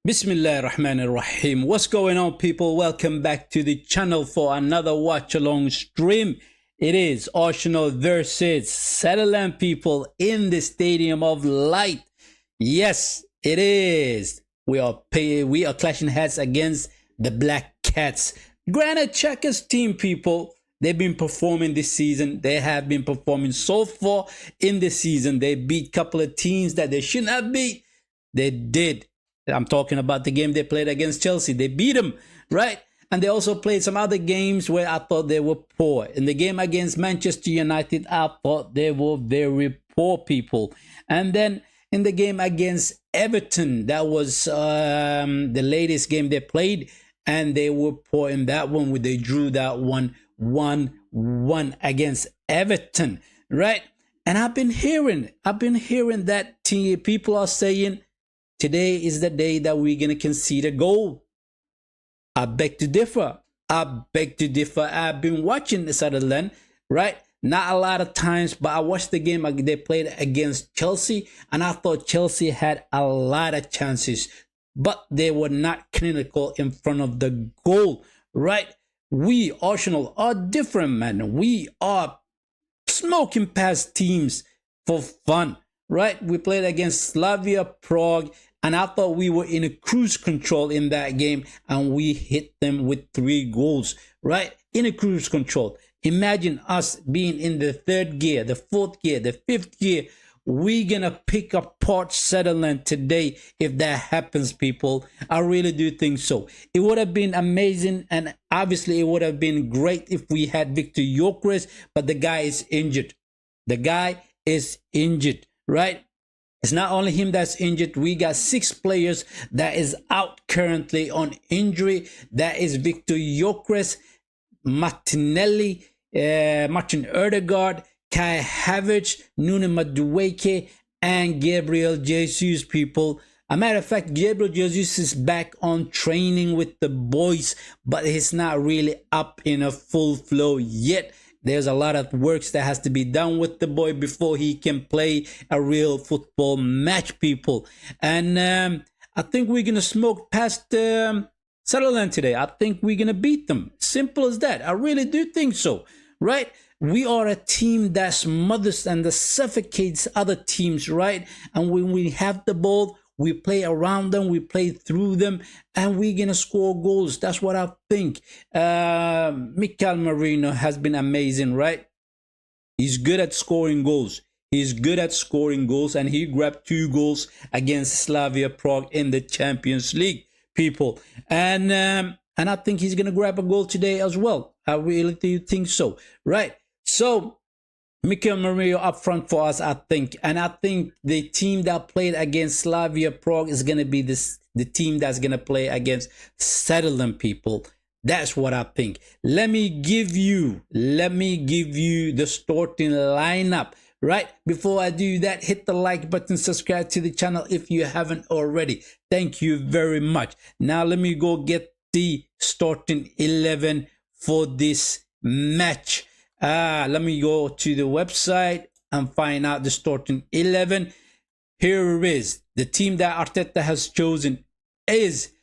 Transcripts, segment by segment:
Bismillah Rahmanir Rahim. What's going on, people? Welcome back to the channel for another watch along stream. It is Arsenal versus Sunderland, people, in the Stadium of Light. Yes, it is. We are clashing heads against the Black Cats. Granite Checkers team, people. They've been performing this season. They have been performing so far in the season. They beat a couple of teams that they shouldn't have beat. They did. I'm talking about the game they played against Chelsea. They beat them, right? And they also played some other games where I thought they were poor. In the game against Manchester United, I thought they were very poor, people. And then in the game against Everton, that was the latest game they played, and they were poor in that one, where they drew that one 1-1 against Everton, right? And I've been hearing that people are saying, today is the day that we're going to concede a goal. I beg to differ. I've been watching Sunderland, right? Not a lot of times, but I watched the game they played against Chelsea, and I thought Chelsea had a lot of chances, but they were not clinical in front of the goal, right? We, Arsenal, are different, man. We are smoking past teams for fun, right? We played against Slavia Prague, and I thought we were in a cruise control in that game, and we hit them with 3 goals, right? In a cruise control. Imagine us being in the 3rd gear, the 4th gear, the 5th gear. We're going to pick apart Sunderland today if that happens, people. I really do think so. It would have been amazing, and obviously it would have been great if we had Victor Gyökeres, but the guy is injured. The guy is injured, right? It's not only him that's injured. We got 6 players that is out currently on injury. That is Victor Gyökeres, Martinelli, Martin Odegaard, Kai Havertz, Nuno Madueke, and Gabriel Jesus, people. A matter of fact, Gabriel Jesus is back on training with the boys, but he's not really up in a full flow yet. There's a lot of works that has to be done with the boy before he can play a real football match, people. And I think we're going to smoke past Sunderland today. I think we're going to beat them. Simple as that. I really do think so, right? We are a team that smothers and that suffocates other teams, right? And when we have the ball, we play around them, we play through them, and we're going to score goals. That's what I think. Mikel Merino has been amazing, right? He's good at scoring goals. He's good at scoring goals, and he grabbed 2 goals against Slavia Prague in the Champions League, people. And I think he's going to grab a goal today as well. I really do think so, right? So Mikel Merino up front for us, I think. And I think the team that played against Slavia Prague is going to be the team that's going to play against Sunderland, people. That's what I think. Let me give you the starting lineup, right? Before I do that, hit the like button, subscribe to the channel if you haven't already. Thank you very much. Now let me go get the starting 11 for this match. Let me go to the website and find out the starting 11. Here it is. The team that Arteta has chosen is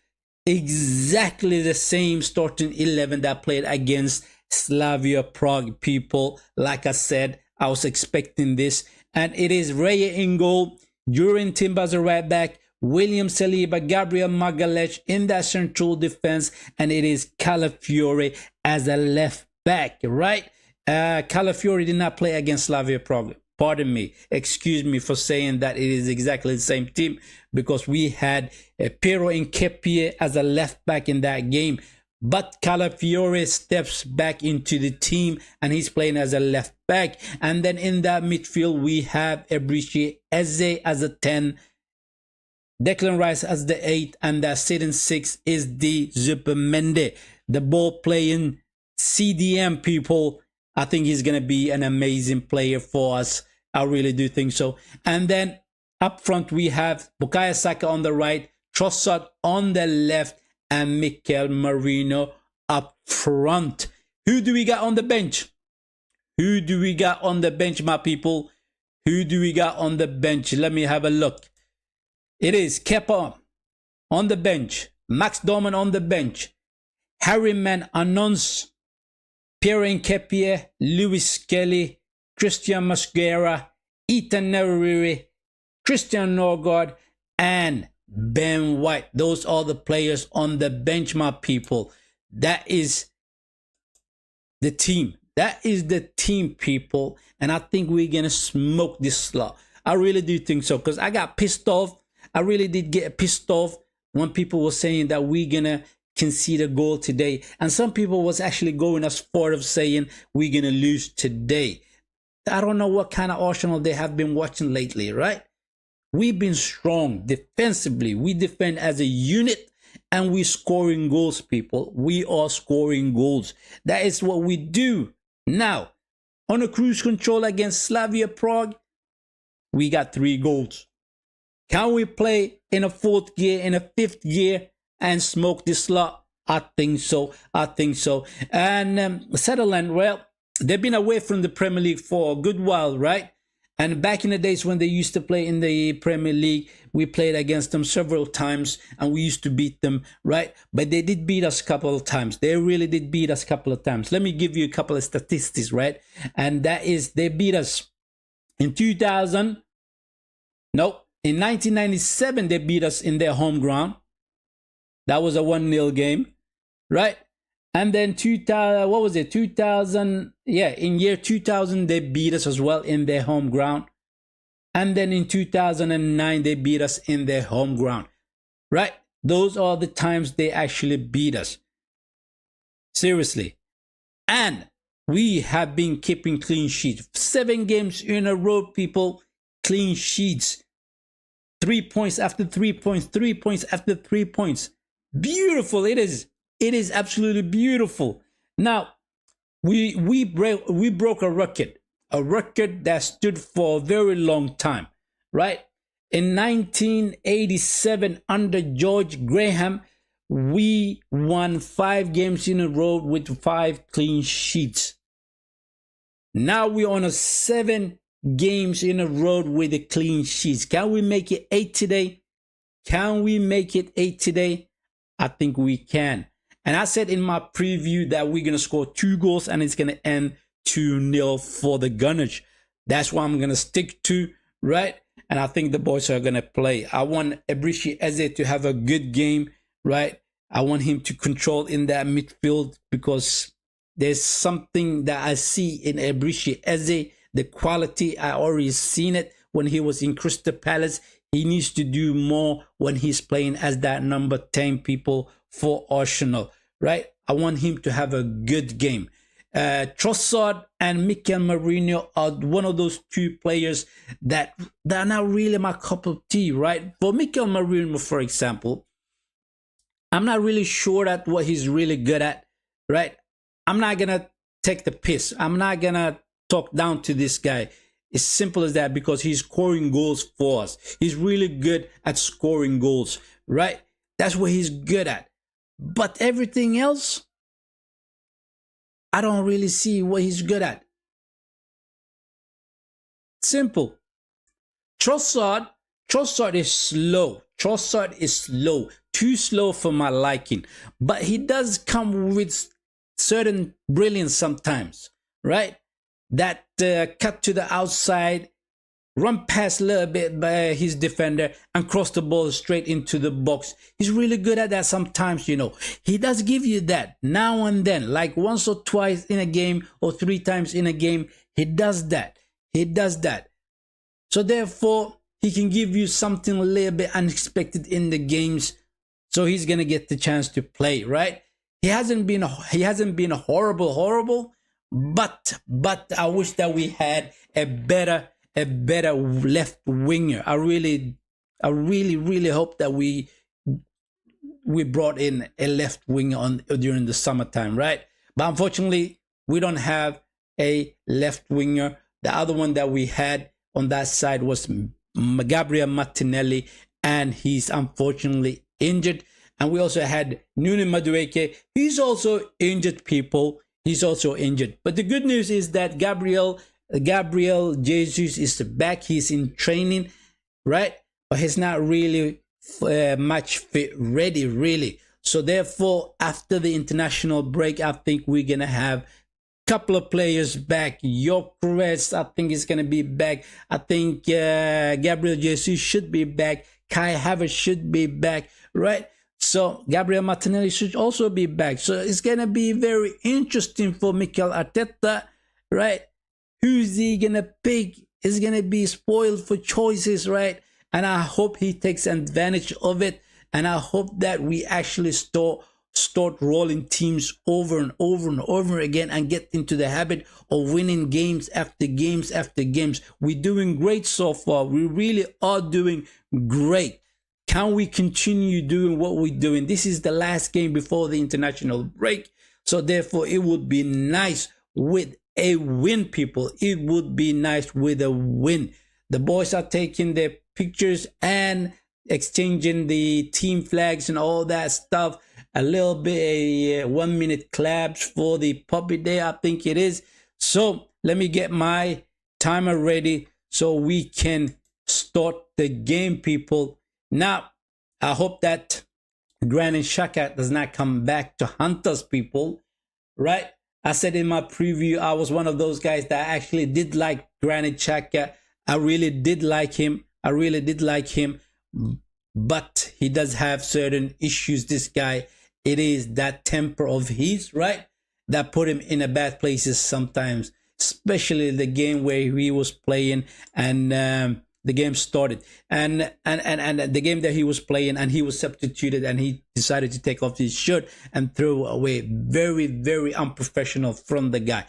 exactly the same starting 11 that played against Slavia Prague, people. Like I said, I was expecting this. And it is Raya in goal, Jurien Timber as a right back, William Saliba, Gabriel Magalhaes in that central defense, and it is Calafiore as a left back, right? Calafiore did not play against Slavia Prague. Pardon me. Excuse me for saying that it is exactly the same team, because we had Pero Nketiah as a left back in that game. But Calafiore steps back into the team, and he's playing as a left back. And then in that midfield, we have Eberechi Eze as a 10, Declan Rice as the 8, and that sitting 6 is the Zubimendi, the ball playing CDM, people. I think he's going to be an amazing player for us. I really do think so. And then up front, we have Bukayo Saka on the right, Trossard on the left, and Mikel Merino up front. Who do we got on the bench? Who do we got on the bench, my people? Who do we got on the bench? Let me have a look. It is Kepa, on the bench. Max Dorman on the bench. Harryman Anons, Pierre Nketiah, Lewis Kelly, Christian Mosquera, Ethan Neriri, Christian Norgard, and Ben White. Those are the players on the bench, my people. That is the team. That is the team, people. And I think we're going to smoke this lot. I really do think so, because I got pissed off. I really did get pissed off when people were saying that we're going to concede a goal today. And some people was actually going as far as saying we're going to lose today. I don't know what kind of Arsenal they have been watching lately, right? We've been strong defensively. We defend as a unit and we're scoring goals, people. We are scoring goals. That is what we do. Now, on a cruise control against Slavia Prague, we got 3 goals. Can we play in a 4th gear, in a 5th gear, and smoke this lot? I think so. I think so. And Sunderland, well, they've been away from the Premier League for a good while, right? And back in the days when they used to play in the Premier League, we played against them several times and we used to beat them, right? But they did beat us a couple of times. They really did beat us a couple of times. Let me give you a couple of statistics, right? And that is, they beat us in 2000. No, in 1997, they beat us in their home ground. That was a 1-0 game, right? And then 2000, what was it? 2000, yeah, in year 2000, they beat us as well in their home ground. And then in 2009, they beat us in their home ground, right? Those are the times they actually beat us. Seriously. And we have been keeping clean sheets. 7 games in a row, people, clean sheets. 3 points after 3 points, 3 points after 3 points. Beautiful, it is. It is absolutely beautiful. Now, we broke a record that stood for a very long time, right? In 1987, under George Graham, we won 5 games in a row with 5 clean sheets. Now we're on a 7 games in a row with the clean sheets. Can we make it 8 today? Can we make it 8 today? I think we can. And I said in my preview that we're going to score 2 goals and it's going to end 2-0 for the Gunners. That's what I'm going to stick to, right? And I think the boys are going to play. I want Ebrishi Eze to have a good game, right? I want him to control in that midfield because there's something that I see in Ebrishi Eze. The quality, I already seen it when he was in Crystal Palace. He needs to do more when he's playing as that number 10 people for Arsenal, right? I want him to have a good game. Trossard and Mikel Merino are one of those 2 players that are not really my cup of tea, right? For Mikel Merino, for example, I'm not really sure at what he's really good at, right? I'm not going to take the piss. I'm not going to talk down to this guy. It's simple as that because he's scoring goals for us. He's really good at scoring goals, right? That's what he's good at. But everything else, I don't really see what he's good at. Simple. Trossard is slow. Trossard is slow. Too slow for my liking. But he does come with certain brilliance sometimes, right? That cut to the outside, run past a little bit by his defender and cross the ball straight into the box. He's really good at that sometimes, you know. He does give you that now and then, like once or twice in a game or 3 times in a game. He does that. He does that. So therefore, he can give you something a little bit unexpected in the games. So he's going to get the chance to play, right? He hasn't been horrible, but I wish that we had a better left winger. I really hope that we brought in a left winger during the summertime, right? But unfortunately, we don't have a left winger. The other one that we had on that side was Gabriel Martinelli, and he's unfortunately injured. And we also had Nuno Madueke. He's also injured, people. He's also injured. But the good news is that Gabriel Jesus is back. He's in training, right? But he's not really match fit ready, really. So therefore, after the international break, I think we're gonna have couple of players back. Gyökeres, I think, is going to be back. I think Gabriel Jesus should be back. Kai Havertz should be back, right? So Gabriel Martinelli should also be back. So it's going to be very interesting for Mikel Arteta, right? Who's he going to pick? Is going to be spoiled for choices, right? And I hope he takes advantage of it. And I hope that we actually start rolling teams over and over and over again and get into the habit of winning games after games after games. We're doing great so far. We really are doing great. Can we continue doing what we're doing? This is the last game before the international break. So therefore, it would be nice with a win, people. It would be nice with a win. The boys are taking their pictures and exchanging the team flags and all that stuff. A little bit 1 minute claps for the puppy day, I think it is. So let me get my timer ready so we can start the game, people. Now, I hope that Granit Xhaka does not come back to hunt us, people, right? I said in my preview, I was one of those guys that actually did like Granit Xhaka. I really did like him. But he does have certain issues, this guy. It is that temper of his, right, that put him in a bad places sometimes, especially the game where he was playing and the game started and the game that he was playing and he was substituted and he decided to take off his shirt and throw away. Very, very unprofessional from the guy.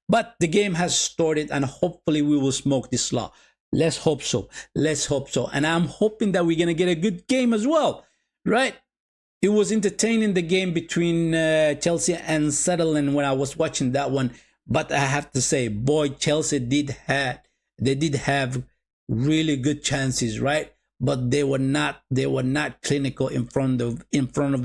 But the game has started and hopefully we will smoke this lot. Let's hope so. Let's hope so. And I'm hoping that we're going to get a good game as well, right? It was entertaining, the game between Chelsea and Sunderland when I was watching that one. But I have to say, boy, Chelsea did have really good chances, right? But they were not clinical in front of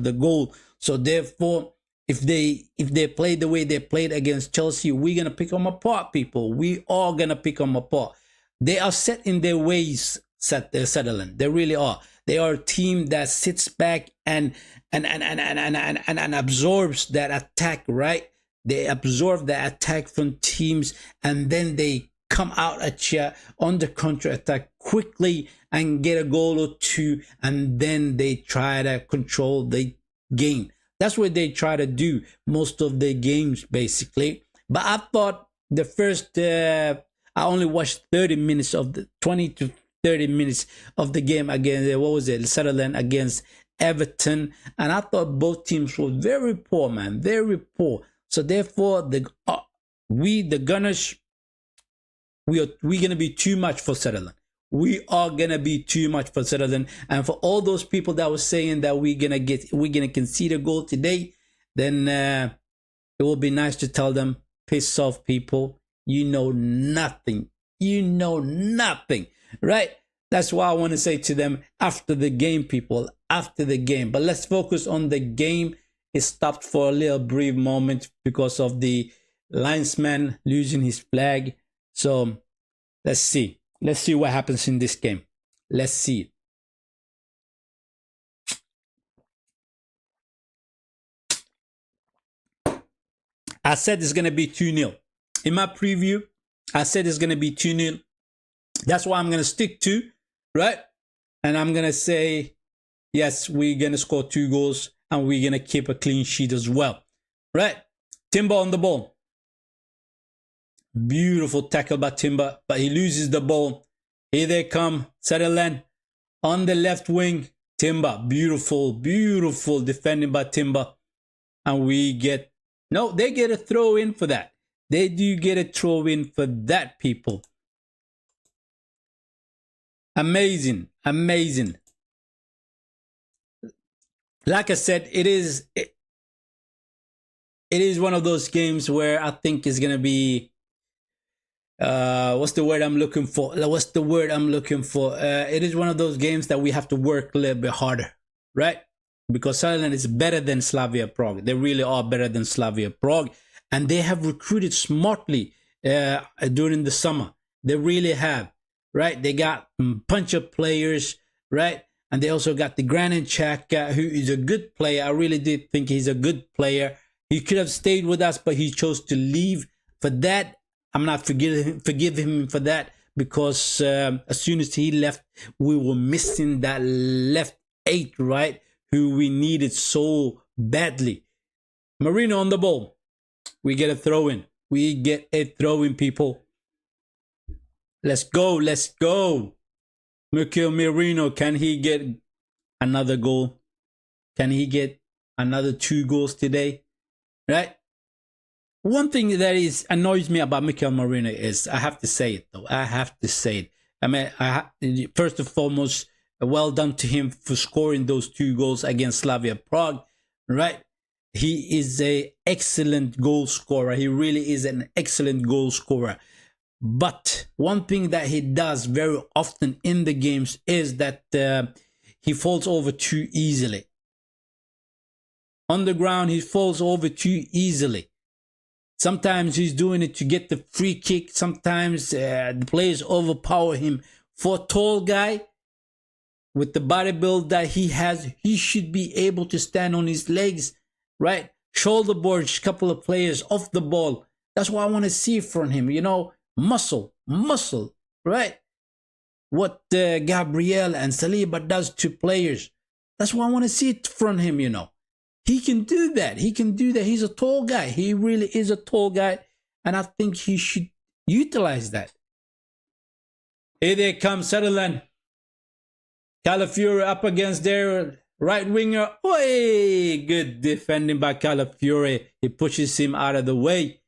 the goal. So therefore, if they played the way they played against Chelsea, we're gonna pick them apart, people. We are gonna pick them apart. They are set in their ways, Sunderland. They really are. They are a team that sits back and absorbs that attack, right? They absorb the attack from teams and then they come out at you on the counter attack quickly and get a goal or two, and then they try to control the game. That's what they try to do most of the games, basically. But I thought the first I only watched 30 minutes of the 20 to 30 minutes of the game against Sunderland against Everton, and I thought both teams were very poor, man, very poor. So therefore, the Gunners, we're gonna be too much for Sunderland. We are gonna be too much for Sunderland, and for all those people that were saying that we're gonna concede a goal today, then it will be nice to tell them, piss off, people. You know nothing. You know nothing, right? That's why I want to say to them after the game, people, after the game. But let's focus on the game. It stopped for a little brief moment because of the linesman losing his flag. So let's see. Let's see what happens in this game. Let's see. I said it's going to be 2-0. In my preview, I said it's going to be 2-0. That's what I'm going to stick to, right? And I'm going to say, yes, we're going to score 2 goals and we're going to keep a clean sheet as well, right? Timber on the ball. Beautiful tackle by Timber, but he loses the ball. Here they come, Sunderland on the left wing. Timber, beautiful, beautiful defending by Timber. And we get, no, they get a throw in for that. They do get a throw in for that, people. Amazing, amazing. Like I said, it is one of those games where I think it's gonna be what's the word I'm looking for? It is one of those games that we have to work a little bit harder, right? Because Sunderland is better than Slavia Prague. They really are better than Slavia Prague. And they have recruited smartly during the summer. They really have, right? They got a bunch of players, right? And they also got the Granit Xhaka, who is a good player. I really did think he's a good player. He could have stayed with us, but he chose to leave. For that, I'm not forgive him for that, because as soon as he left, we were missing that left 8, right? Who we needed so badly. Marino on the ball. We get a throw in. We get a throw in, people. Let's go. Let's go. Mikel Merino, can he get another goal? Can he get another 2 goals today? Right? One thing that annoys me about Mikel Merino is, I have to say it though. I have to say it. I mean, first and foremost, well done to him for scoring those 2 goals against Slavia Prague. Right? He is an excellent goal scorer. He really is an excellent goal scorer. But one thing that he does very often in the games is that he falls over too easily. On the ground, he falls over too easily. Sometimes he's doing it to get the free kick. Sometimes the players overpower him. For a tall guy with the body build that he has, he should be able to stand on his legs, right? Shoulder barge a couple of players off the ball. That's what I want to see from him, you know. Muscle, right? What Gabriel and Saliba does to players. That's what I want to see it from him, you know. He can do that. He can do that. He's a tall guy. He really is a tall guy. And I think he should utilize that. Here they come, Sunderland. Calafiori up against their right winger. Oi! Good defending by Calafiori. He pushes him out of the way.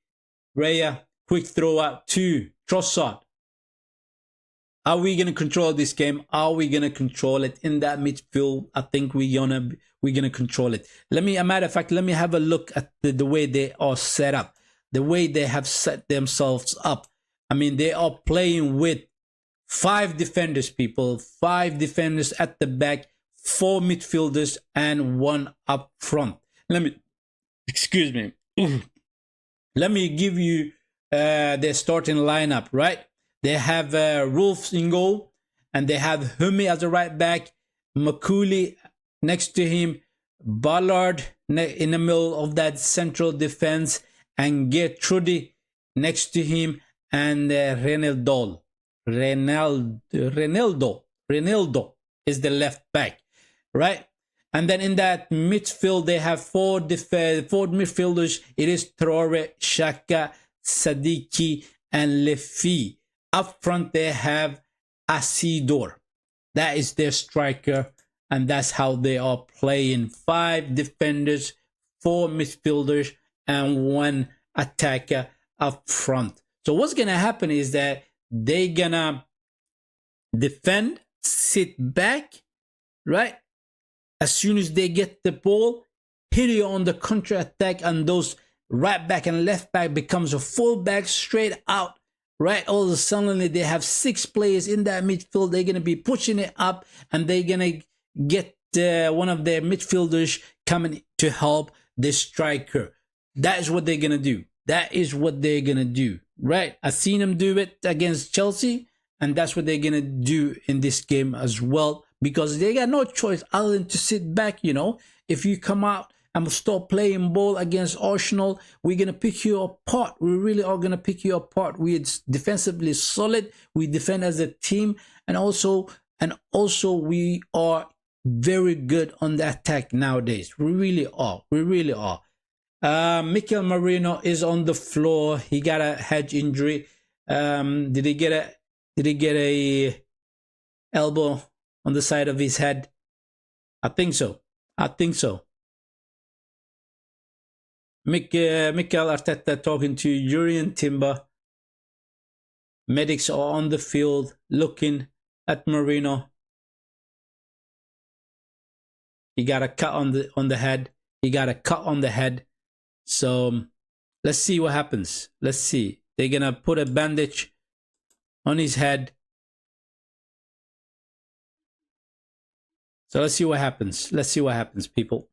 Raya. Quick throw out to Trossard. Are we going to control this game? Are we going to control it in that midfield? I think we're gonna control it. Let me, a matter of fact, let me have a look at the way they are set up. The way they have set themselves up. I mean, they are playing with 5 defenders, people. 5 defenders at the back, 4 midfielders, and 1 up front. Excuse me. Let me give you their starting lineup, right? They have Rolf in goal, and they have Humi as a right back, Makuli next to him, Ballard in the middle of that central defense, and Gertrudi next to him, and Renaldo is the left back, right? And then in that midfield, they have 4 midfielders. It is Traore, Xhaka, Sadiki, and Lefi. Up front, they have Asidor. That is their striker, and that's how they are playing. 5 defenders, 4 midfielders, and 1 attacker up front. So what's going to happen is that they're going to defend, sit back, right? As soon as they get the ball, hit you on the counter attack, and those right back and left back becomes a full back straight out, right? All of a sudden, they have 6 players in that midfield. They're going to be pushing it up, and they're going to get one of their midfielders coming to help the striker. That is what they're going to do. That is what they're going to do, right? I've seen them do it against Chelsea, and that's what they're going to do in this game as well, because they got no choice other than to sit back, you know. If you come out and start playing ball against Arsenal, we're going to pick you apart. We really are going to pick you apart. We're defensively solid. We defend as a team. And also we are very good on the attack nowadays. We really are. We really are. Mikel Merino is on the floor. He got a head injury. Did he get a elbow on the side of his head? I think so. Mikel Arteta talking to Jurriën Timber. Medics are on the field looking at Merino. He got a cut on the head. He got a cut on the head. So let's see what happens. Let's see. They're gonna put a bandage on his head. So let's see what happens. Let's see what happens, people.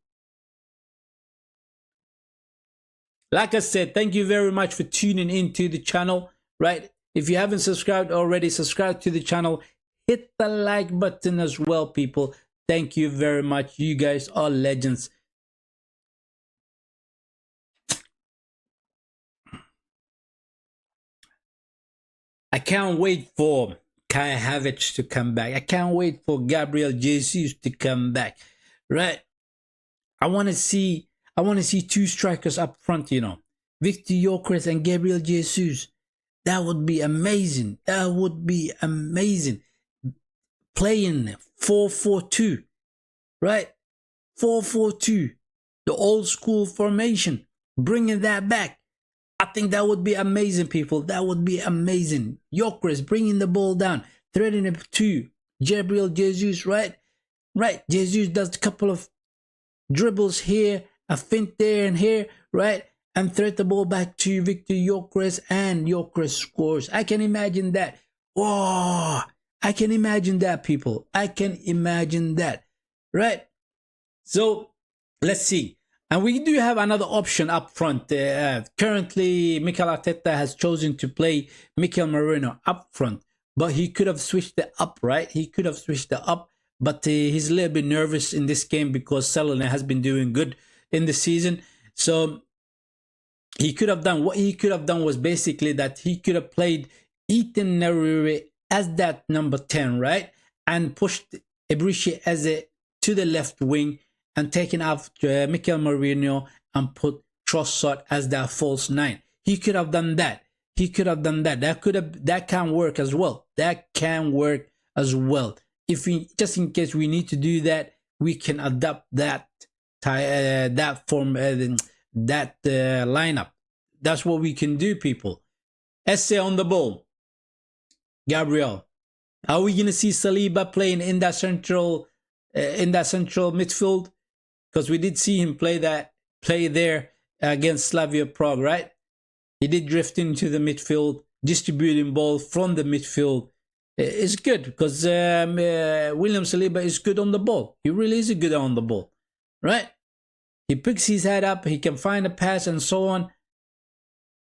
Like I said, thank you very much for tuning into the channel, right? If you haven't subscribed already, subscribe to the channel. Hit the like button as well, people. Thank you very much. You guys are legends. I can't wait for Kai Havertz to come back. I can't wait for Gabriel Jesus to come back. Right? I want to see two strikers up front, you know. Victor Gyökeres and Gabriel Jesus. That would be amazing. That would be amazing. Playing 4-4-2. Right? 4-4-2. The old school formation. Bringing that back. I think that would be amazing, people. That would be amazing. Gyökeres bringing the ball down, threading it to Gabriel Jesus, right? Right. Jesus does a couple of dribbles here, a feint there and here, right? And thread the ball back to Victor Gyökeres, and Gyökeres scores. I can imagine that. Oh, I can imagine that, people. I can imagine that, right? So let's see. And we do have another option up front. Currently, Mikel Arteta has chosen to play Mikel Merino up front. But he could have switched it up, right? He could have switched it up. But he's a little bit nervous in this game because Sunderland has been doing good in the season. So he could have done, what he could have done was basically that he could have played Ethan Neruri as that number 10, right? And pushed Ebriche as to the left wing, and taken out Mikel Merino and put Trossard as that false 9. He could have done that. He could have done that. That can work as well. That can work as well. If we, just in case we need to do that, we can adapt that lineup. That's what we can do, people. Essay on the ball. Gabriel. Are we gonna see Saliba playing in that central midfield? Because we did see him play there against Slavia Prague, right? He did drift into the midfield, distributing ball from the midfield. It's good because William Saliba is good on the ball. He really is good on the ball, right? He picks his head up, he can find a pass and so on.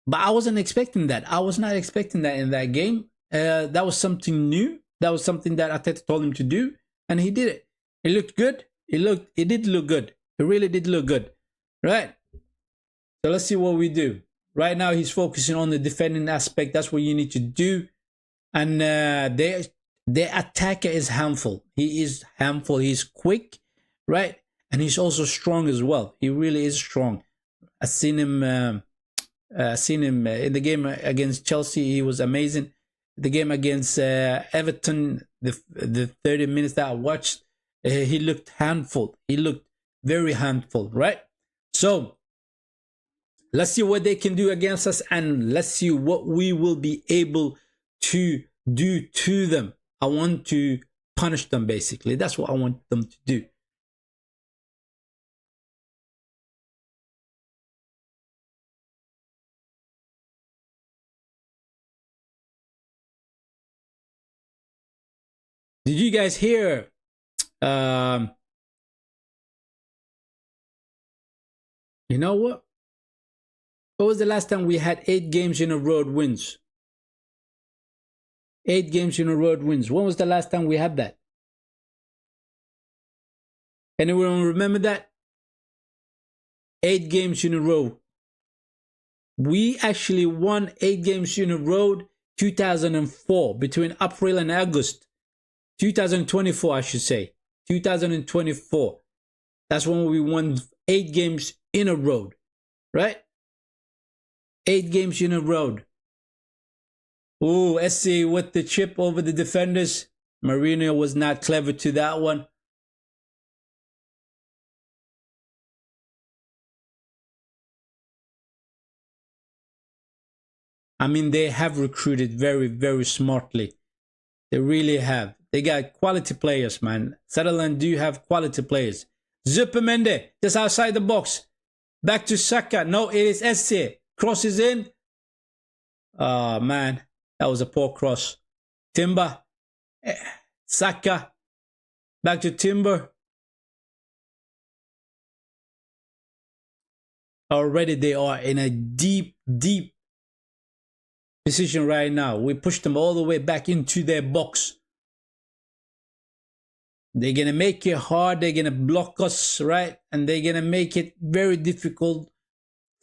But I wasn't expecting that. I was not expecting that in that game. That was something new. That was something that Arteta told him to do, and he did it. It looked good. It did look good. It really did look good, right? So let's see what we do. Right now, he's focusing on the defending aspect. That's what you need to do. And their attacker is harmful. He is harmful. He's quick, right? And he's also strong as well. He really is strong. I've seen him in the game against Chelsea. He was amazing. The game against Everton, the 30 minutes that I watched, he looked handful. He looked very handful, right? So let's see what they can do against us, and let's see what we will be able to do to them. I want to punish them, basically. That's what I want them to do. Did you guys hear? You know what? When was the last time we had 8 games in a row wins? 8 games in a row wins. When was the last time we had that? Anyone remember that? 8 games in a row. We actually won 8 games in a row 2004, between April and August. 2024, I should say. 2024. That's when we won 8 games in a row. Right? 8 games in a row. Oh, SC with the chip over the defenders. Marino was not clever to that one. I mean, they have recruited very, very smartly. They really have. They got quality players, man. Sunderland do have quality players. Zupermende, just outside the box. Back to Saka. No, it is SC. Crosses in. Oh, man. That was a poor cross. Timber. Saka. Back to Timber. Already they are in a deep, deep position right now. We pushed them all the way back into their box. They're going to make it hard. They're going to block us, right? And they're going to make it very difficult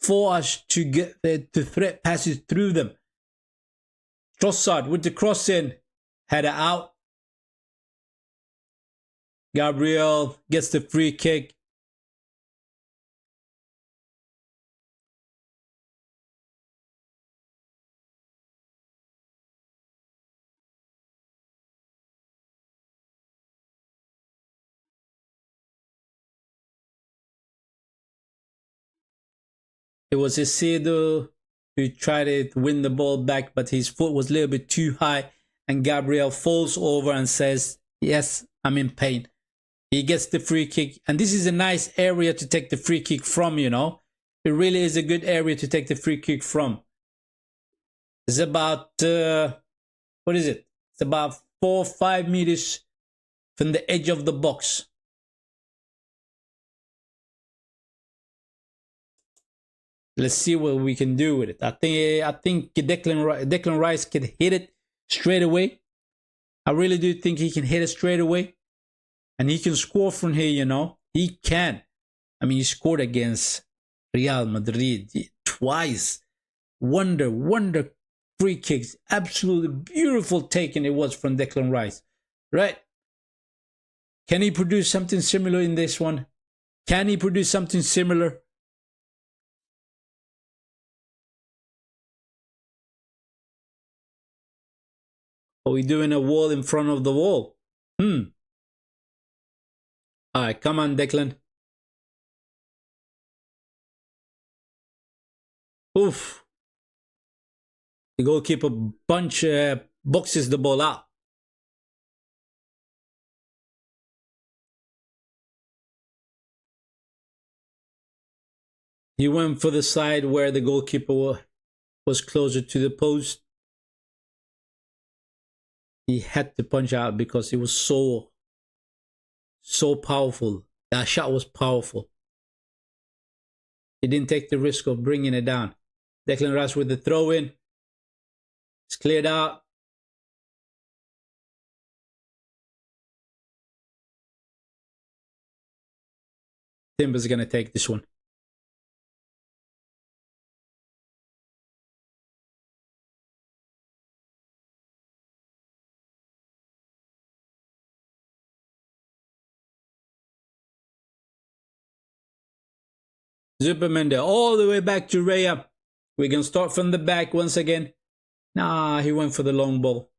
for us to get to threat passes through them. Trossard with the cross in. Header out. Gabriel gets the free kick. It was Isidro who tried to win the ball back, but his foot was a little bit too high, and Gabriel falls over and says, yes, I'm in pain. He gets the free kick, and this is a nice area to take the free kick from, you know. It really is a good area to take the free kick from. It's about, what is it? It's about 4 or 5 meters from the edge of the box. Let's see what we can do with it. I think Declan Rice can hit it straight away. I really do think he can hit it straight away. And he can score from here, you know. He can. I mean, he scored against Real Madrid twice. Wonder free kicks. Absolutely beautiful taking it was from Declan Rice. Right? Can he produce something similar in this one? Can he produce something similar? Are we doing a wall in front of the wall? Alright, come on, Declan. Oof. The goalkeeper boxes the ball out. He went for the side where the goalkeeper was closer to the post. He had to punch out because it was so powerful. That shot was powerful. He didn't take the risk of bringing it down. Declan Rice with the throw in. It's cleared out. Timber's going to take this one. Zuperman all the way back to Raya. We can start from the back once again. Nah, he went for the long ball.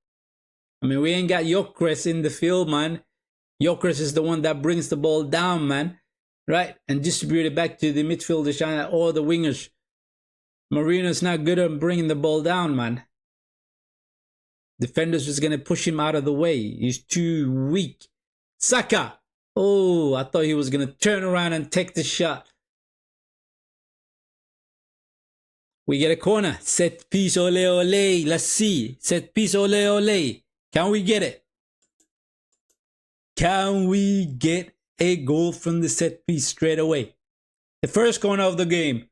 I mean, we ain't got Gyökeres in the field, man. Gyökeres is the one that brings the ball down, man. Right? And distribute it back to the midfielders or the wingers. Marino's not good at bringing the ball down, man. Defenders was going to push him out of the way. He's too weak. Saka. Oh, I thought he was going to turn around and take the shot. We get a corner. Set piece, ole ole. Let's see. Set piece, ole ole. Can we get it? Can we get a goal from the set piece straight away? The first corner of the game.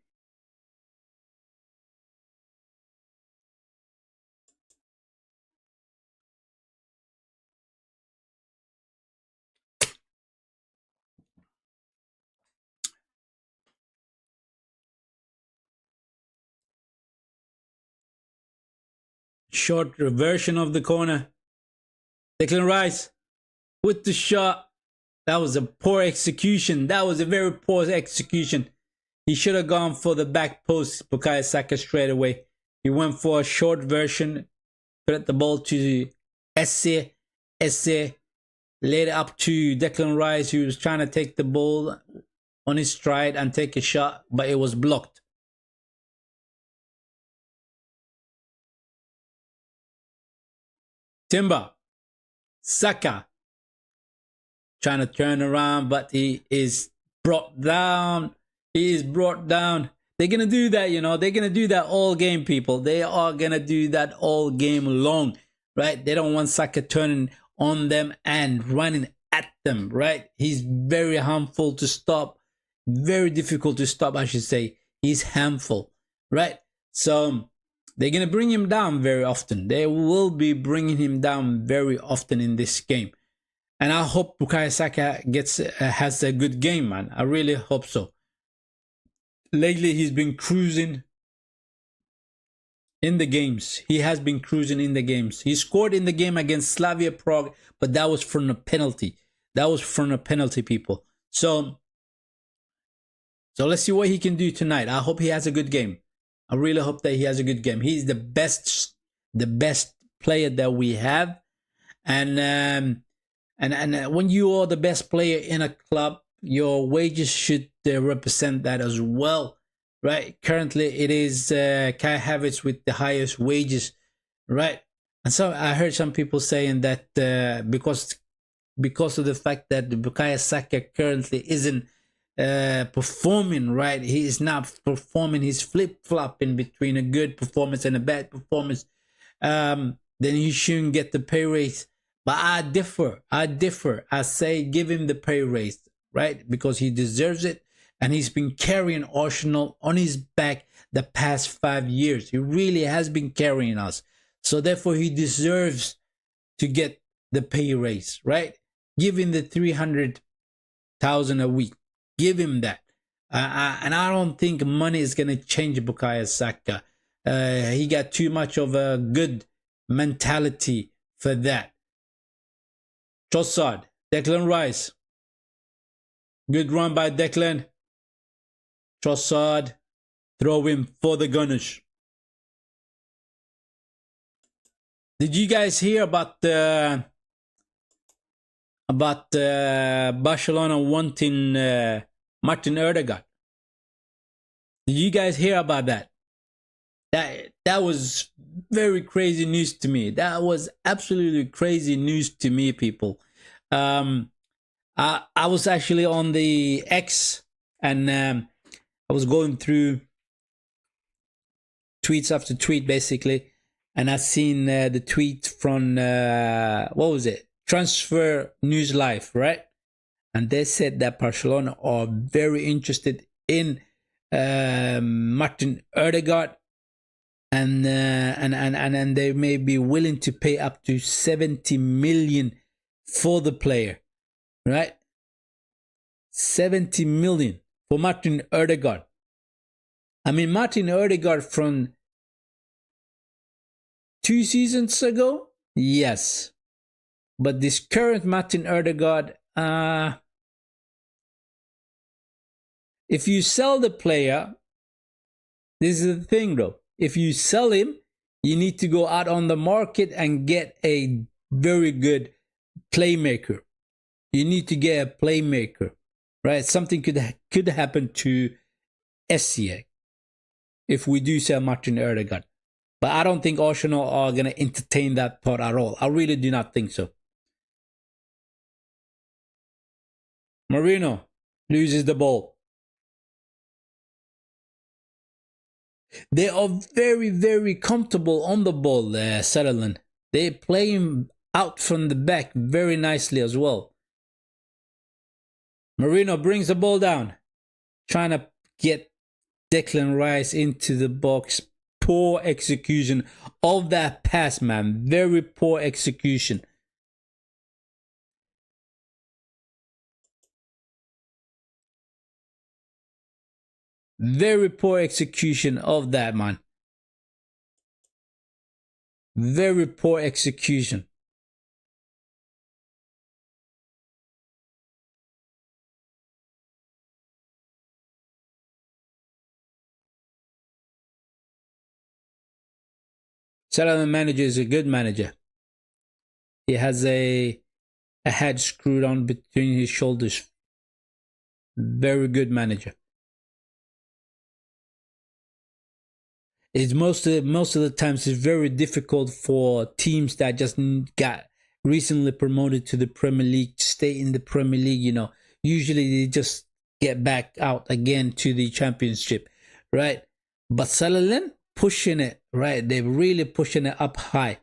Short version of the corner. Declan Rice with the shot. That was a poor execution. That was a very poor execution. He should have gone for the back post, Bukayo Saka, straight away. He went for a short version. Put the ball to Esse. Esse laid it up to Declan Rice, who was trying to take the ball on his stride and take a shot, but it was blocked. Timber. Saka. Trying to turn around, but he is brought down. He is brought down. They're going to do that, you know. They're going to do that all game, people. They are going to do that all game long, right? They don't want Saka turning on them and running at them, right? He's very harmful to stop. Very difficult to stop, I should say. He's harmful, right? So they're going to bring him down very often. They will be bringing him down very often in this game. And I hope Bukayo Saka has a good game, man. I really hope so. Lately, he's been cruising in the games. He has been cruising in the games. He scored in the game against Slavia Prague, but that was from a penalty. That was from a penalty, people. So let's see what he can do tonight. I hope he has a good game. I really hope that he has a good game. He's the best player that we have. And when you are the best player in a club, your wages should represent that as well, right? Currently, it is Kai Havertz with the highest wages, right? And so I heard some people saying that because of the fact that Bukayo Saka currently isn't performing, right? He is not performing. He's flip-flopping between a good performance and a bad performance. Then he shouldn't get the pay raise. But I differ. I say give him the pay raise, right? Because he deserves it. And he's been carrying Arsenal on his back the past 5 years. He really has been carrying us. So therefore, he deserves to get the pay raise, right? Give him the 300,000 a week. Give him that. And I don't think money is going to change Bukayo Saka. He got too much of a good mentality for that. Trossard, Declan Rice. Good run by Declan. Trossard, throw him for the Gunners. Did you guys hear about Barcelona wanting Martin Odegaard? Did you guys hear about that? That was very crazy news to me. That was absolutely crazy news to me, people. I was actually on the X, and I was going through tweets after tweet, basically, and I seen the tweet from what was it? Transfer News Live, right? And they said that Barcelona are very interested in Martin Odegaard. And they may be willing to pay up to 70 million for the player, right? 70 million for Martin Odegaard. I mean, Martin Odegaard from 2 seasons ago, yes. But this current Martin Odegaard, if you sell the player, this is the thing, though. If you sell him, you need to go out on the market and get a very good playmaker. You need to get a playmaker, right? Something could happen to SCA if we do sell Martin Odegaard. But I don't think Arsenal are going to entertain that thought at all. I really do not think so. Marino loses the ball. They are very, very comfortable on the ball, Sunderland. They play him out from the back very nicely as well. Marino brings the ball down, trying to get Declan Rice into the box. Poor execution of that pass, man. Very poor execution. Very poor execution of that, man. Very poor execution. Sunderland manager is a good manager. He has a head screwed on between his shoulders. Very good manager. It's most of the times it's very difficult for teams that just got recently promoted to the Premier League to stay in the Premier League. You know, usually they just get back out again to the Championship, right? But Sunderland pushing it, right? They're really pushing it up high.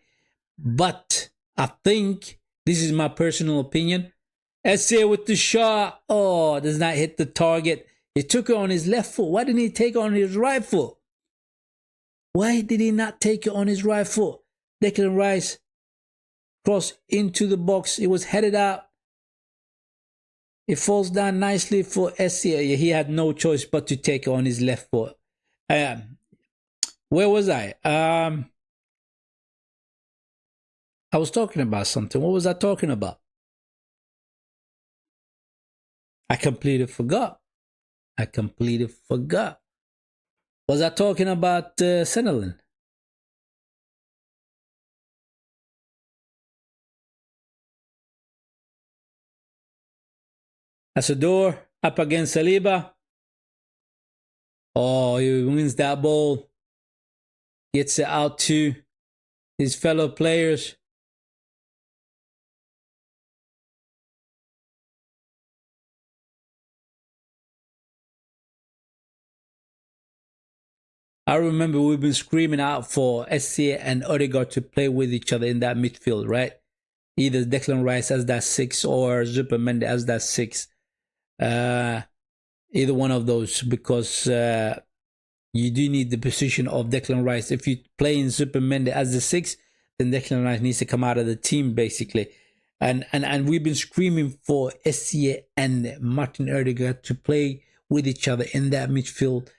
But I think, this is my personal opinion, SCA with the shot, does not hit the target. He took it on his left foot. Why didn't he take it on his right foot? Why did he not take it on his right foot? Declan Rice crossed into the box. It was headed out. It falls down nicely for SCA. He had no choice but to take on his left foot. Where was I? I was talking about something. What was I talking about? I completely forgot. Was I talking about Sunderland? Asador up against Saliba. Oh, he wins that ball. Gets it out to his fellow players. I remember we've been screaming out for SCA and Odegaard to play with each other in that midfield, right? Either Declan Rice as that 6 or Zupermende as that 6. Either one of those, because you do need the position of Declan Rice. If you play in Zupermende as the 6, then Declan Rice needs to come out of the team, basically. And we've been screaming for SCA and Martin Odegaard to play with each other in that midfield.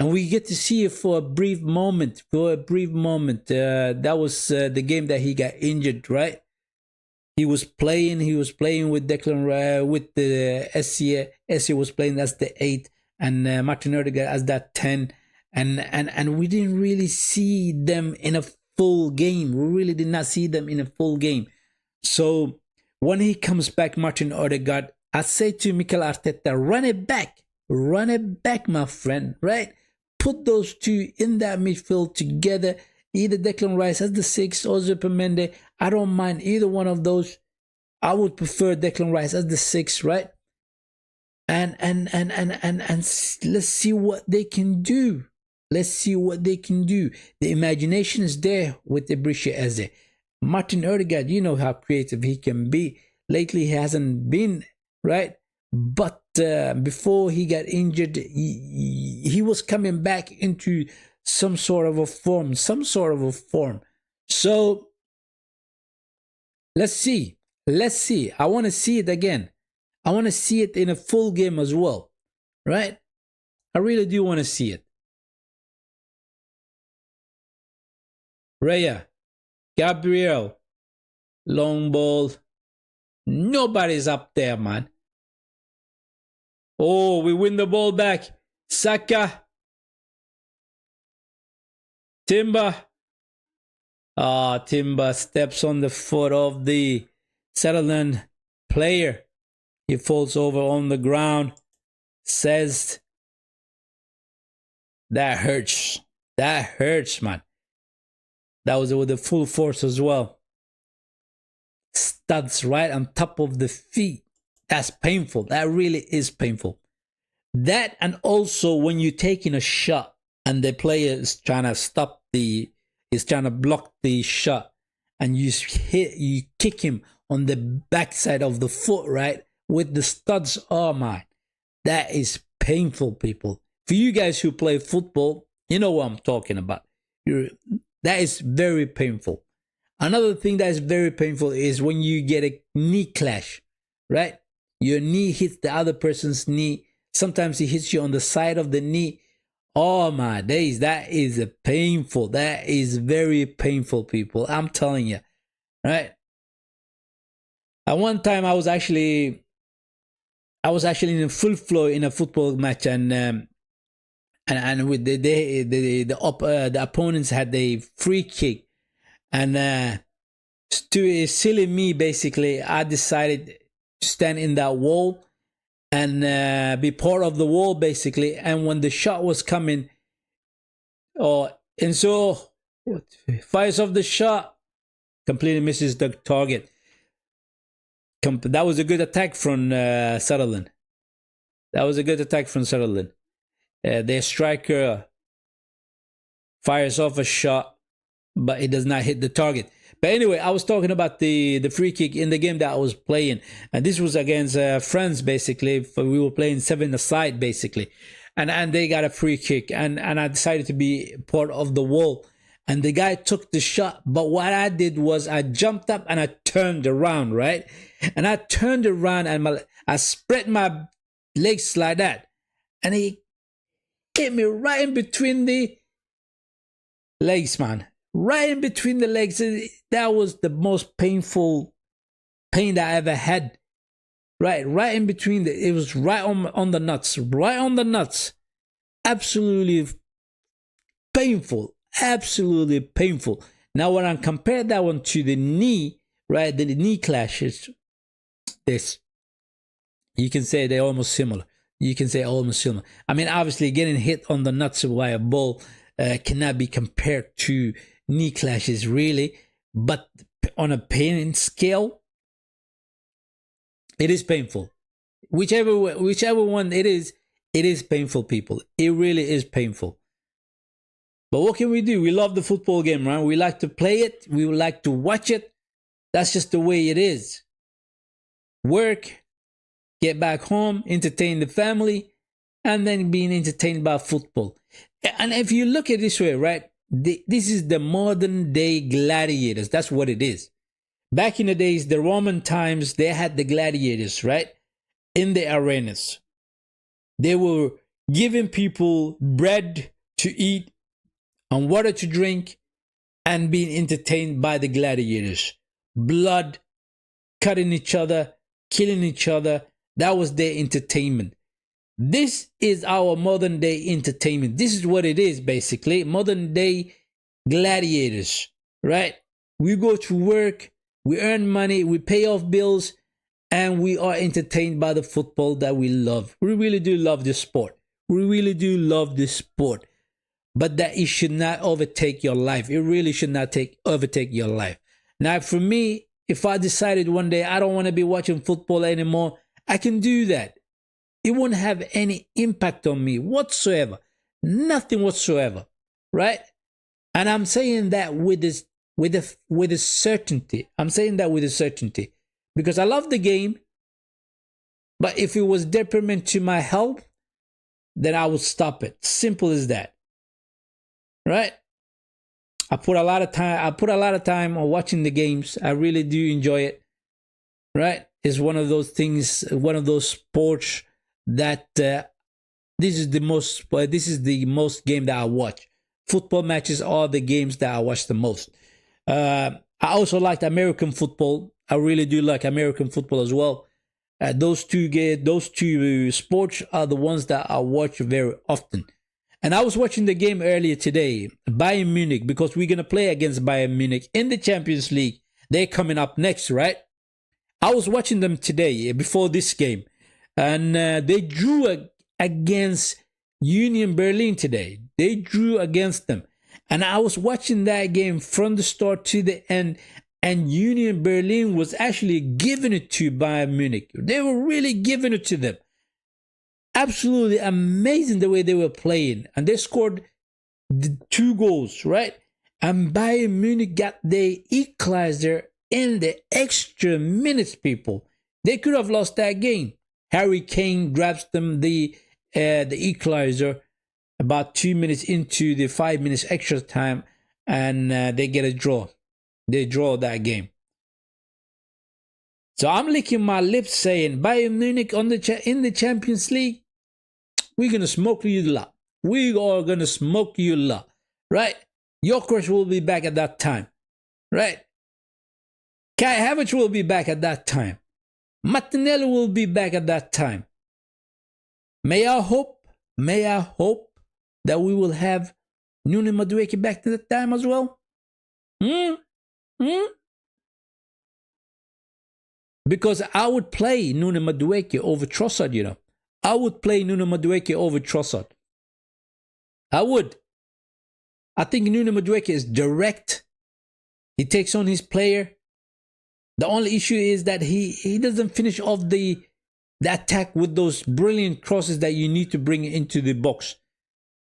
And we get to see it for a brief moment. That was the game that he got injured, right? He was playing with Declan, with the SCA. SCA was playing as the 8, and Martin Odegaard as that 10. And we didn't really see them in a full game. We really did not see them in a full game. So when he comes back, Martin Odegaard, I say to Mikel Arteta, run it back, my friend, right? Put those two in that midfield together, either Declan Rice as the 6 or Zupermende. I don't mind either one of those. I would prefer Declan Rice as the 6, right? And let's see what they can do. The imagination is there with Eberechi Eze. Martin Odegaard, you know how creative he can be. Lately, he hasn't been, right? But before he got injured, he was coming back into some sort of a form. So let's see. I want to see it again. I want to see it in a full game as well, right? I really do want to see it. Raya, Gabriel, long ball. Nobody's up there, man. Oh, we win the ball back. Saka. Timber. Timber steps on the foot of the Sunderland player. He falls over on the ground. Says, that hurts. Man. That was with the full force as well. Studs right on top of the feet. That's painful. That really is painful. That, and also when you're taking a shot and the player is trying to block the shot, and you kick him on the backside of the foot, right? With the studs. Oh my, that is painful, people. For you guys who play football, you know what I'm talking about. That is very painful. Another thing that is very painful is when you get a knee clash, right? Your knee hits the other person's knee. Sometimes he hits you on the side of the knee. Oh my days, that is painful. That is very painful, people. I'm telling you, right? At one time, I was actually in a full flow in a football match, and with the opponents had a free kick, and to silly me, basically, I decided to stand in that wall and be part of the wall, basically. And when the shot was coming, Enzo fires off the shot, completely misses the target. That was a good attack from Sunderland. Their striker fires off a shot, but it does not hit the target. But anyway, I was talking about the free kick in the game that I was playing. And this was against France, basically. We were playing 7-a-side, basically. And they got a free kick. And I decided to be part of the wall. And the guy took the shot. But what I did was I jumped up and I turned around, right? And I turned around and I spread my legs like that, and he hit me right in between the legs, man. Right in between the legs. That was the most painful pain that I ever had. Right in between it was right on the nuts. Right on the nuts. Absolutely painful. Absolutely painful. Now, when I compare that one to the knee, right, the knee clashes, this, you can say they're almost similar. You can say almost similar. I mean, obviously, getting hit on the nuts by a ball cannot be compared to knee clashes, really. But on a pain scale, it is painful. Whichever one it is painful, people. It really is painful. But what can we do? We love the football game, right? We like to play it. We would like to watch it. That's just the way it is. Work, get back home, entertain the family, and then being entertained by football. And if you look at it this way, right? This is the modern day gladiators. That's what it is. Back in the days, the Roman times, they had the gladiators, right? In the arenas. They were giving people bread to eat and water to drink and being entertained by the gladiators. Blood, cutting each other, killing each other. That was their entertainment. This is our modern day entertainment. This is what it is, basically. Modern day gladiators, right? We go to work, we earn money, we pay off bills, and we are entertained by the football that we love. We really do love this sport. We really do love this sport. But that it should not overtake your life. It really should not overtake your life. Now, for me, if I decided one day I don't want to be watching football anymore, I can do that. It won't have any impact on me whatsoever. Nothing whatsoever. Right? And I'm saying that with a certainty. I'm saying that with a certainty. Because I love the game. But if it was detriment to my health, then I would stop it. Simple as that. Right? I put a lot of time on watching the games. I really do enjoy it. Right? It's one of those things, one of those sports that this is the most game that I watch. Football matches are the games that I watch the most. I also like American football. I really do like American football as well. Those two sports are the ones that I watch very often. And I was watching the game earlier today, Bayern Munich, because we're going to play against Bayern Munich in the Champions League. They're coming up next, right? I was watching them today before this game. And they drew against Union Berlin today. They drew against them. And I was watching that game from the start to the end. And Union Berlin was actually giving it to Bayern Munich. They were really giving it to them. Absolutely amazing the way they were playing. And they scored the 2 goals, right? And Bayern Munich got the equalizer in the extra minutes, people. They could have lost that game. Harry Kane grabs them the equalizer about 2 minutes into the 5 minutes extra time, and they get a draw. They draw that game. So I'm licking my lips saying, Bayern Munich in the Champions League, we're going to smoke you lot. We are going to smoke you lot. Right? Jokic will be back at that time. Right? Kai Havertz will be back at that time. Martinelli will be back at that time. May I hope that we will have Nuno Madueke back to that time as well? Because I would play Nuno Madueke over Trossard, you know. I would play Nuno Madueke over Trossard. I would. I think Nuno Madueke is direct. He takes on his player. The only issue is that he doesn't finish off the attack with those brilliant crosses that you need to bring into the box.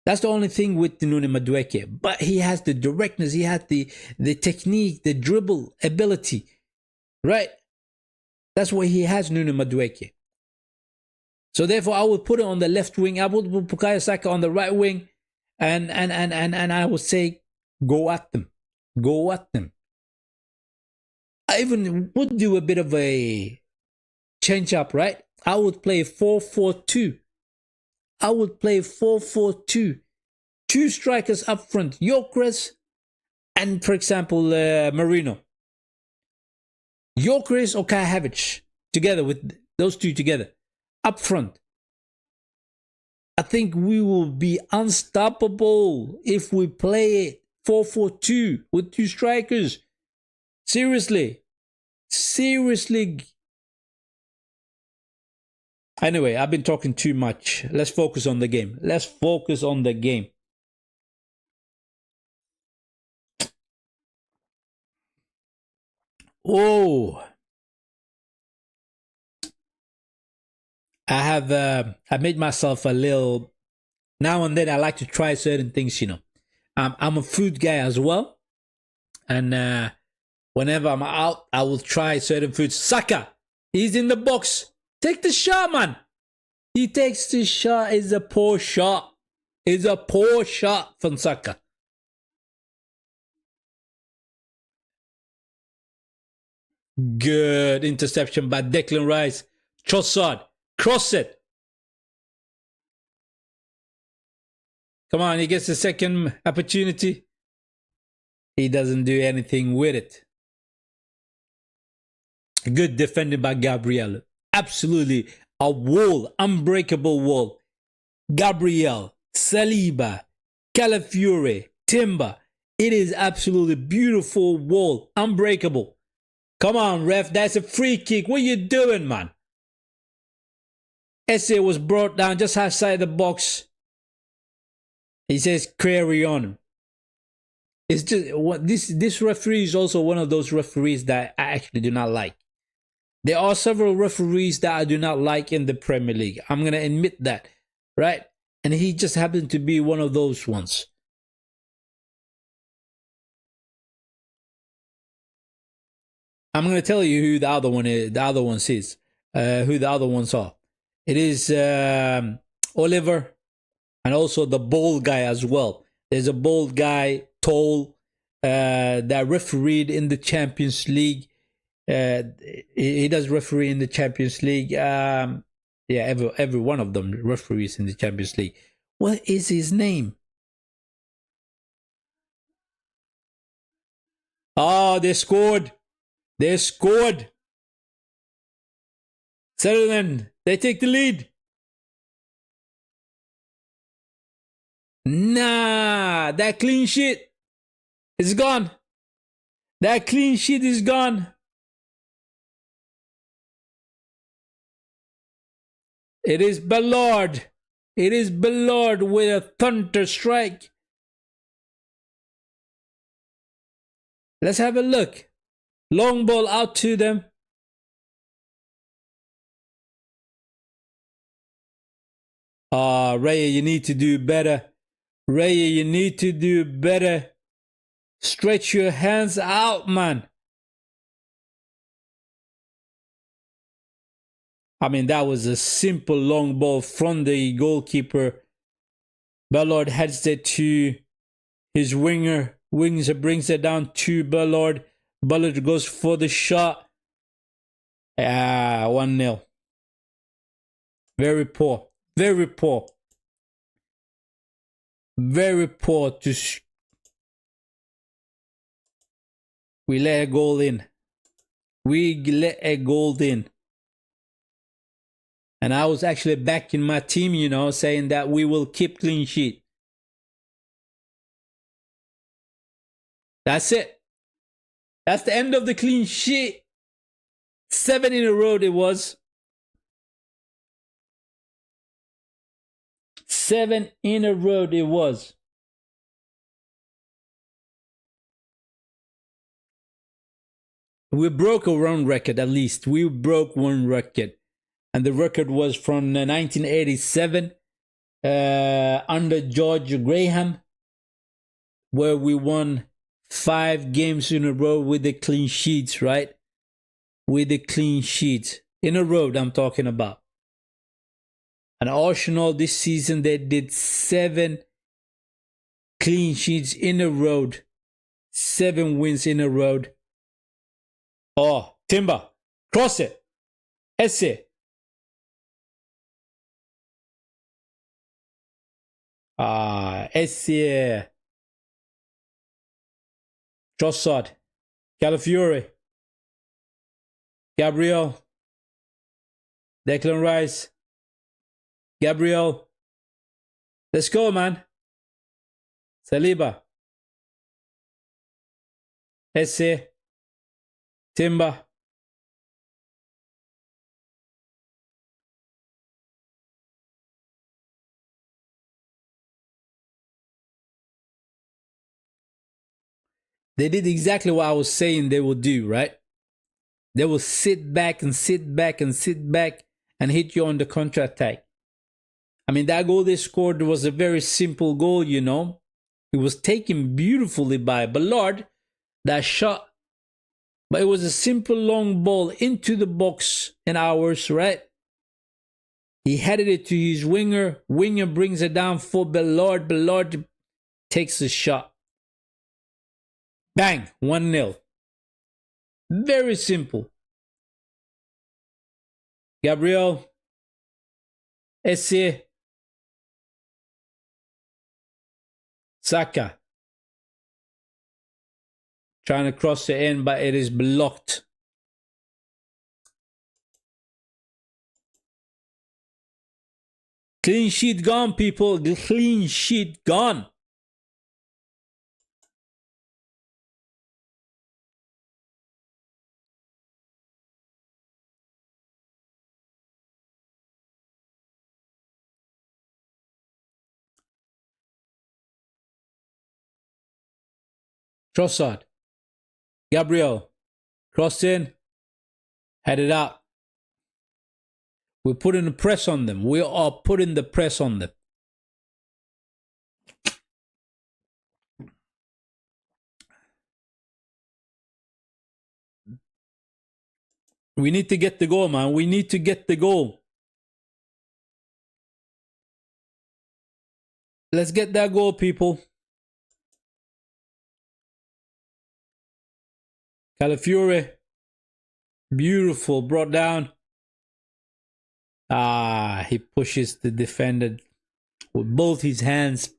That's the only thing with Nuno Madueke. But he has the directness, he has the technique, the dribble ability. Right? That's what he has, Nuno Madueke. So therefore, I would put it on the left wing. I would put Bukayo Saka on the right wing. And I would say, go at them. Go at them. I even would do a bit of a change up, right? I would play 4-4-2. I would play 4-4-2. Two strikers up front, Gyökeres and, for example, Marino. Gyökeres or Kai Havertz together, with those two together up front. I think we will be unstoppable if we play it 4-4-2 with two strikers. Seriously. Anyway, I've been talking too much. Let's focus on the game. Oh, I made myself a little. Now and then I like to try certain things, you know. I'm a food guy as well, and whenever I'm out, I will try certain foods. Saka, he's in the box. Take the shot, man. He takes the shot. It's a poor shot. It's a poor shot from Saka. Good interception by Declan Rice. Trossard, cross it. Come on, he gets a second opportunity. He doesn't do anything with it. Good defending by Gabriel. Absolutely a wall, unbreakable wall. Gabriel, Saliba, Calafiore, Timber. It is absolutely beautiful wall, unbreakable. Come on, ref, that's a free kick. What are you doing, man? Esse was brought down just outside the box. He says, carry on. It's just what this referee is also one of those referees that I actually do not like. There are several referees that I do not like in the Premier League. I'm going to admit that, right? And he just happened to be one of those ones. I'm going to tell you who the other one is. Who the other ones are. It is Oliver, and also the bald guy as well. There's a bald guy, tall, that refereed in the Champions League. He does referee in the Champions League. Yeah, every one of them referees in the Champions League. What is his name? Oh, they scored. They scored. Sunderland, they take the lead. Nah, that clean sheet is gone. That clean sheet is gone. It is Ballard. It is Ballard with a thunder strike. Let's have a look. Long ball out to them. Raya, you need to do better. Raya, you need to do better. Stretch your hands out, man. I mean, that was a simple long ball from the goalkeeper. Ballard heads it to his winger. Winger brings it down to Ballard. Ballard goes for the shot. 1-0. Very poor. Very poor. Very poor. We let a goal in. We let a goal in. And I was actually backing my team, you know, saying that we will keep clean sheet. That's it. That's the end of the clean sheet. 7 in a row it was. 7 in a row it was. We broke a run record at least. We broke one record. And the record was from 1987 under George Graham, where we won 5 games in a row with the clean sheets, right? With the clean sheets. In a row, I'm talking about. And Arsenal this season, they did 7 clean sheets in a row. 7 wins in a row. Oh, Timber. Cross it. Esse. Essier, Trossard, Calafiore, Gabriel, Declan Rice, Gabriel. Let's go, man. Saliba, Esse, Timber. They did exactly what I was saying they would do, right? They will sit back and sit back and sit back and hit you on the counter attack. I mean, that goal they scored was a very simple goal, you know. It was taken beautifully by Ballard, that shot. But it was a simple long ball into the box in ours, right? He headed it to his winger. Winger brings it down for Ballard. Ballard takes the shot. Bang! 1-0. Very simple. Gabriel. Esse. Saka. Trying to cross the end, but it is blocked. Clean sheet gone, people. Clean sheet gone. Trossard. Gabriel. Cross in. Headed out. We're putting the press on them. We are putting the press on them. We need to get the goal, man. We need to get the goal. Let's get that goal, people. Calafiore. Beautiful. Brought down. He pushes the defender with both his hands.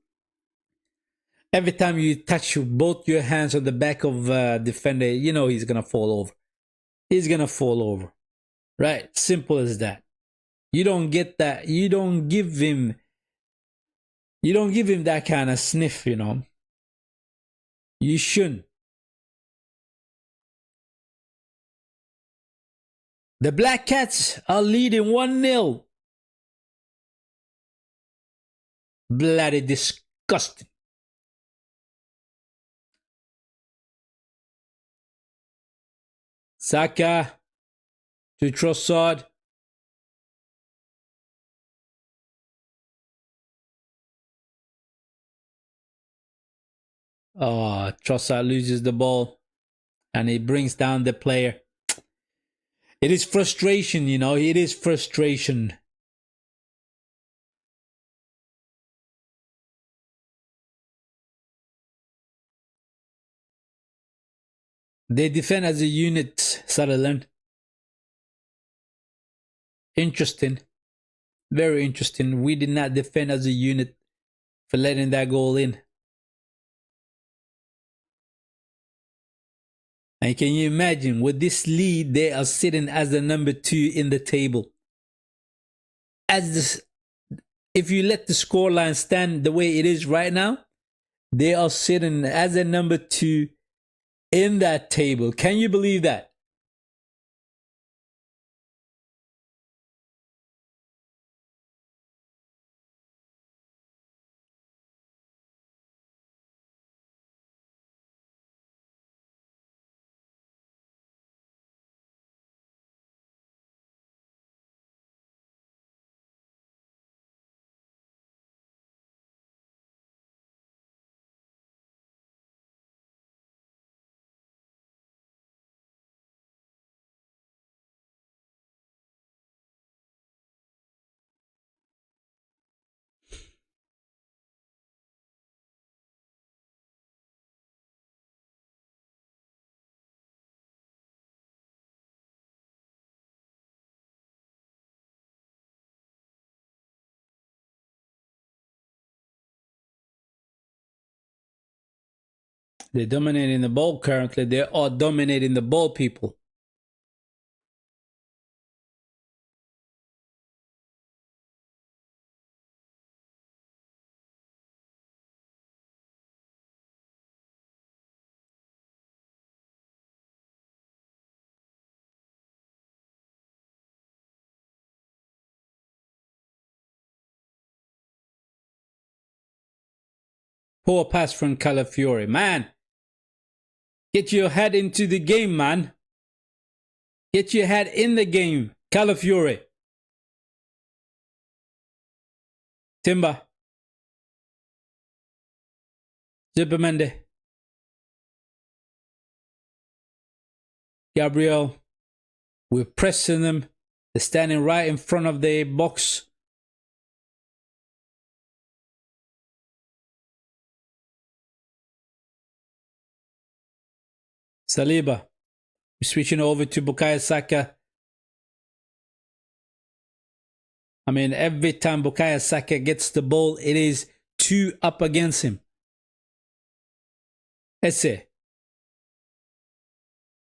Every time you touch both your hands on the back of defender, you know he's going to fall over. He's going to fall over. Right? Simple as that. You don't get that. You don't give him that kind of sniff, you know. You shouldn't. The Black Cats are leading 1-0. Bloody disgusting. Saka to Trossard. Oh, Trossard loses the ball and he brings down the player. It is frustration, you know. It is frustration. They defend as a unit, Sunderland. Interesting. Very interesting. We did not defend as a unit for letting that goal in. And can you imagine, with this lead, they are sitting as the number 2 in the table. If you let the scoreline stand the way it is right now, they are sitting as a number 2 in that table. Can you believe that? They're dominating the ball currently. They are dominating the ball, people. Poor pass from Calafiore. Man, get your head into the game, man. Get your head in the game, Calafiore. Timber. Zubimendi. Gabriel. We're pressing them. They're standing right in front of the box. Saliba. We're switching over to Bukayo Saka. I mean, every time Bukayo Saka gets the ball, it is two up against him. Esse.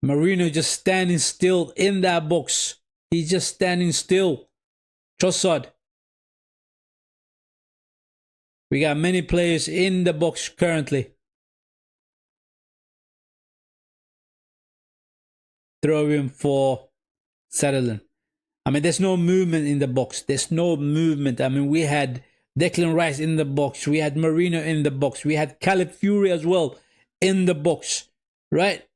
Marino just standing still in that box. He's just standing still. Trossard. We got many players in the box currently. Throw him for Sunderland. I mean, there's no movement in the box. There's no movement. I mean, we had Declan Rice in the box. We had Marino in the box. We had Calafiore as well in the box, right?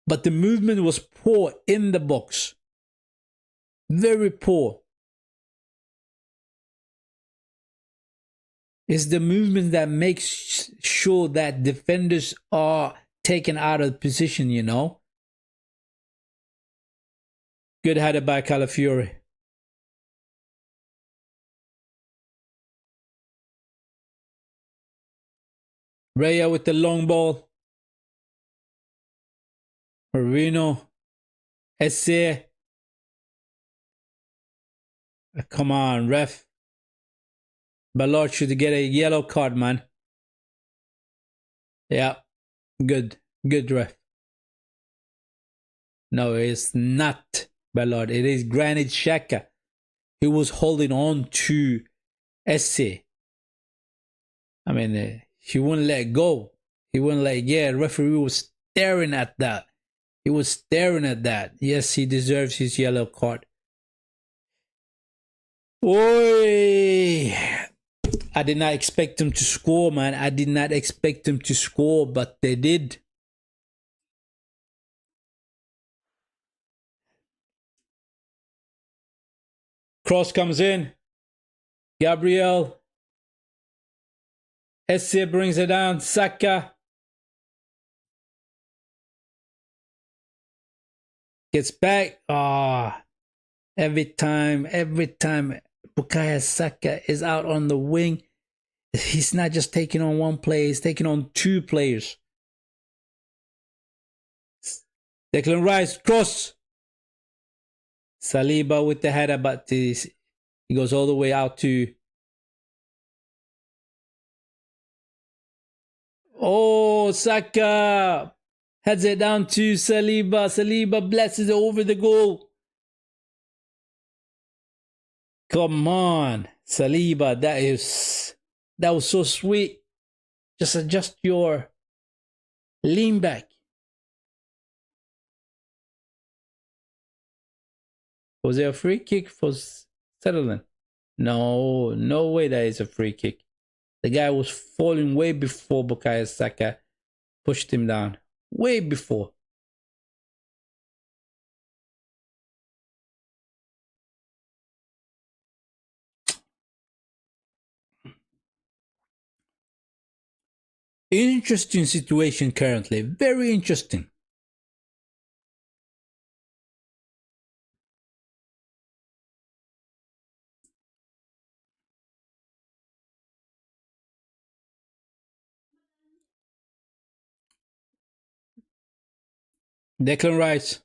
But the movement was poor in the box. Very poor. It's the movement that makes sure that defenders are taken out of position, you know. Good header by Calafiore. Raya with the long ball. Marino. Esse. Come on, ref. Ballard should get a yellow card, man. Yeah. Good. Good ref. No, it's not Ballard. It is Granit Xhaka. He was holding on to Esse. I mean, he wouldn't let go. He wouldn't let, yeah, the referee was staring at that. He was staring at that. Yes, he deserves his yellow card. Oi! I did not expect him to score, man. I did not expect him to score, but they did. Cross comes in. Gabriel. Esse brings it down. Saka. Gets back. Ah. Every time Bukayo Saka is out on the wing, he's not just taking on one player, he's taking on two players. Declan Rice, cross. Saliba with the header, but he goes all the way out to... Oh, Saka heads it down to Saliba. Saliba blesses it over the goal. Come on, Saliba, that was so sweet. Just adjust your lean back. Was there a free kick for Sunderland? No, no way that is a free kick. The guy was falling way before Bukayo Saka pushed him down. Way before. Interesting situation currently. Very interesting. Declan Rice.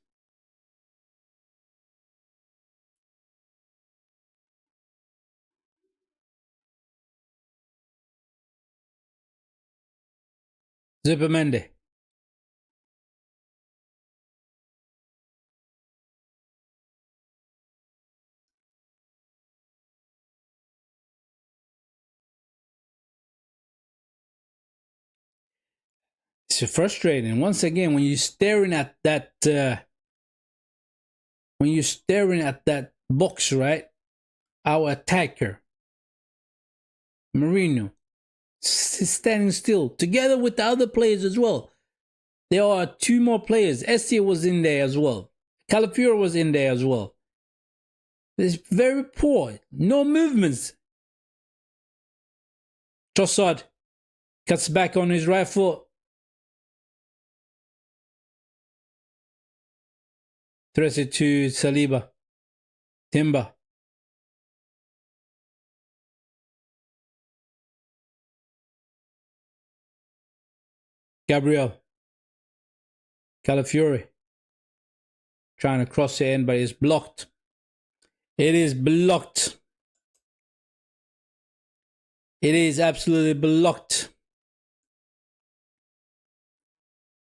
Zubimendi. It's frustrating. Once again, when you're staring at that box, right? Our attacker, Marino, standing still, together with the other players as well. There are two more players. Estia was in there as well. Calafiore was in there as well. It's very poor. No movements. Trossard cuts back on his right foot. Throws it to Saliba. Timber. Gabriel. Calafiore. Trying to cross it in, but it's blocked. It is blocked. It is absolutely blocked.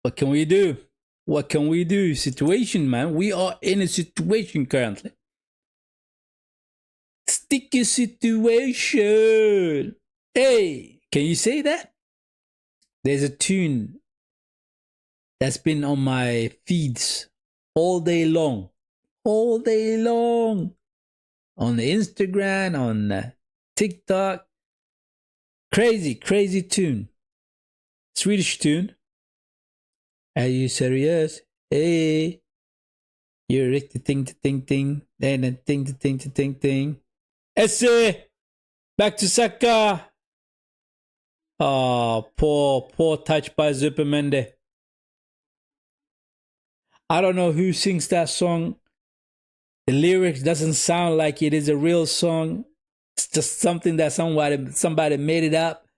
What can we do? What can we do? Situation, man. We are in a situation currently. Sticky situation. Hey, can you say that? There's a tune that's been on my feeds all day long. All day long. On the Instagram, on TikTok. Crazy, crazy tune. Swedish tune. Are you serious? Hey. You're riktigt ting. Then ting. Esse. Back to Saka. Oh, poor touch by Zupermende. I don't know who sings that song. The lyrics doesn't sound like it is a real song. It's just something that somebody made it up.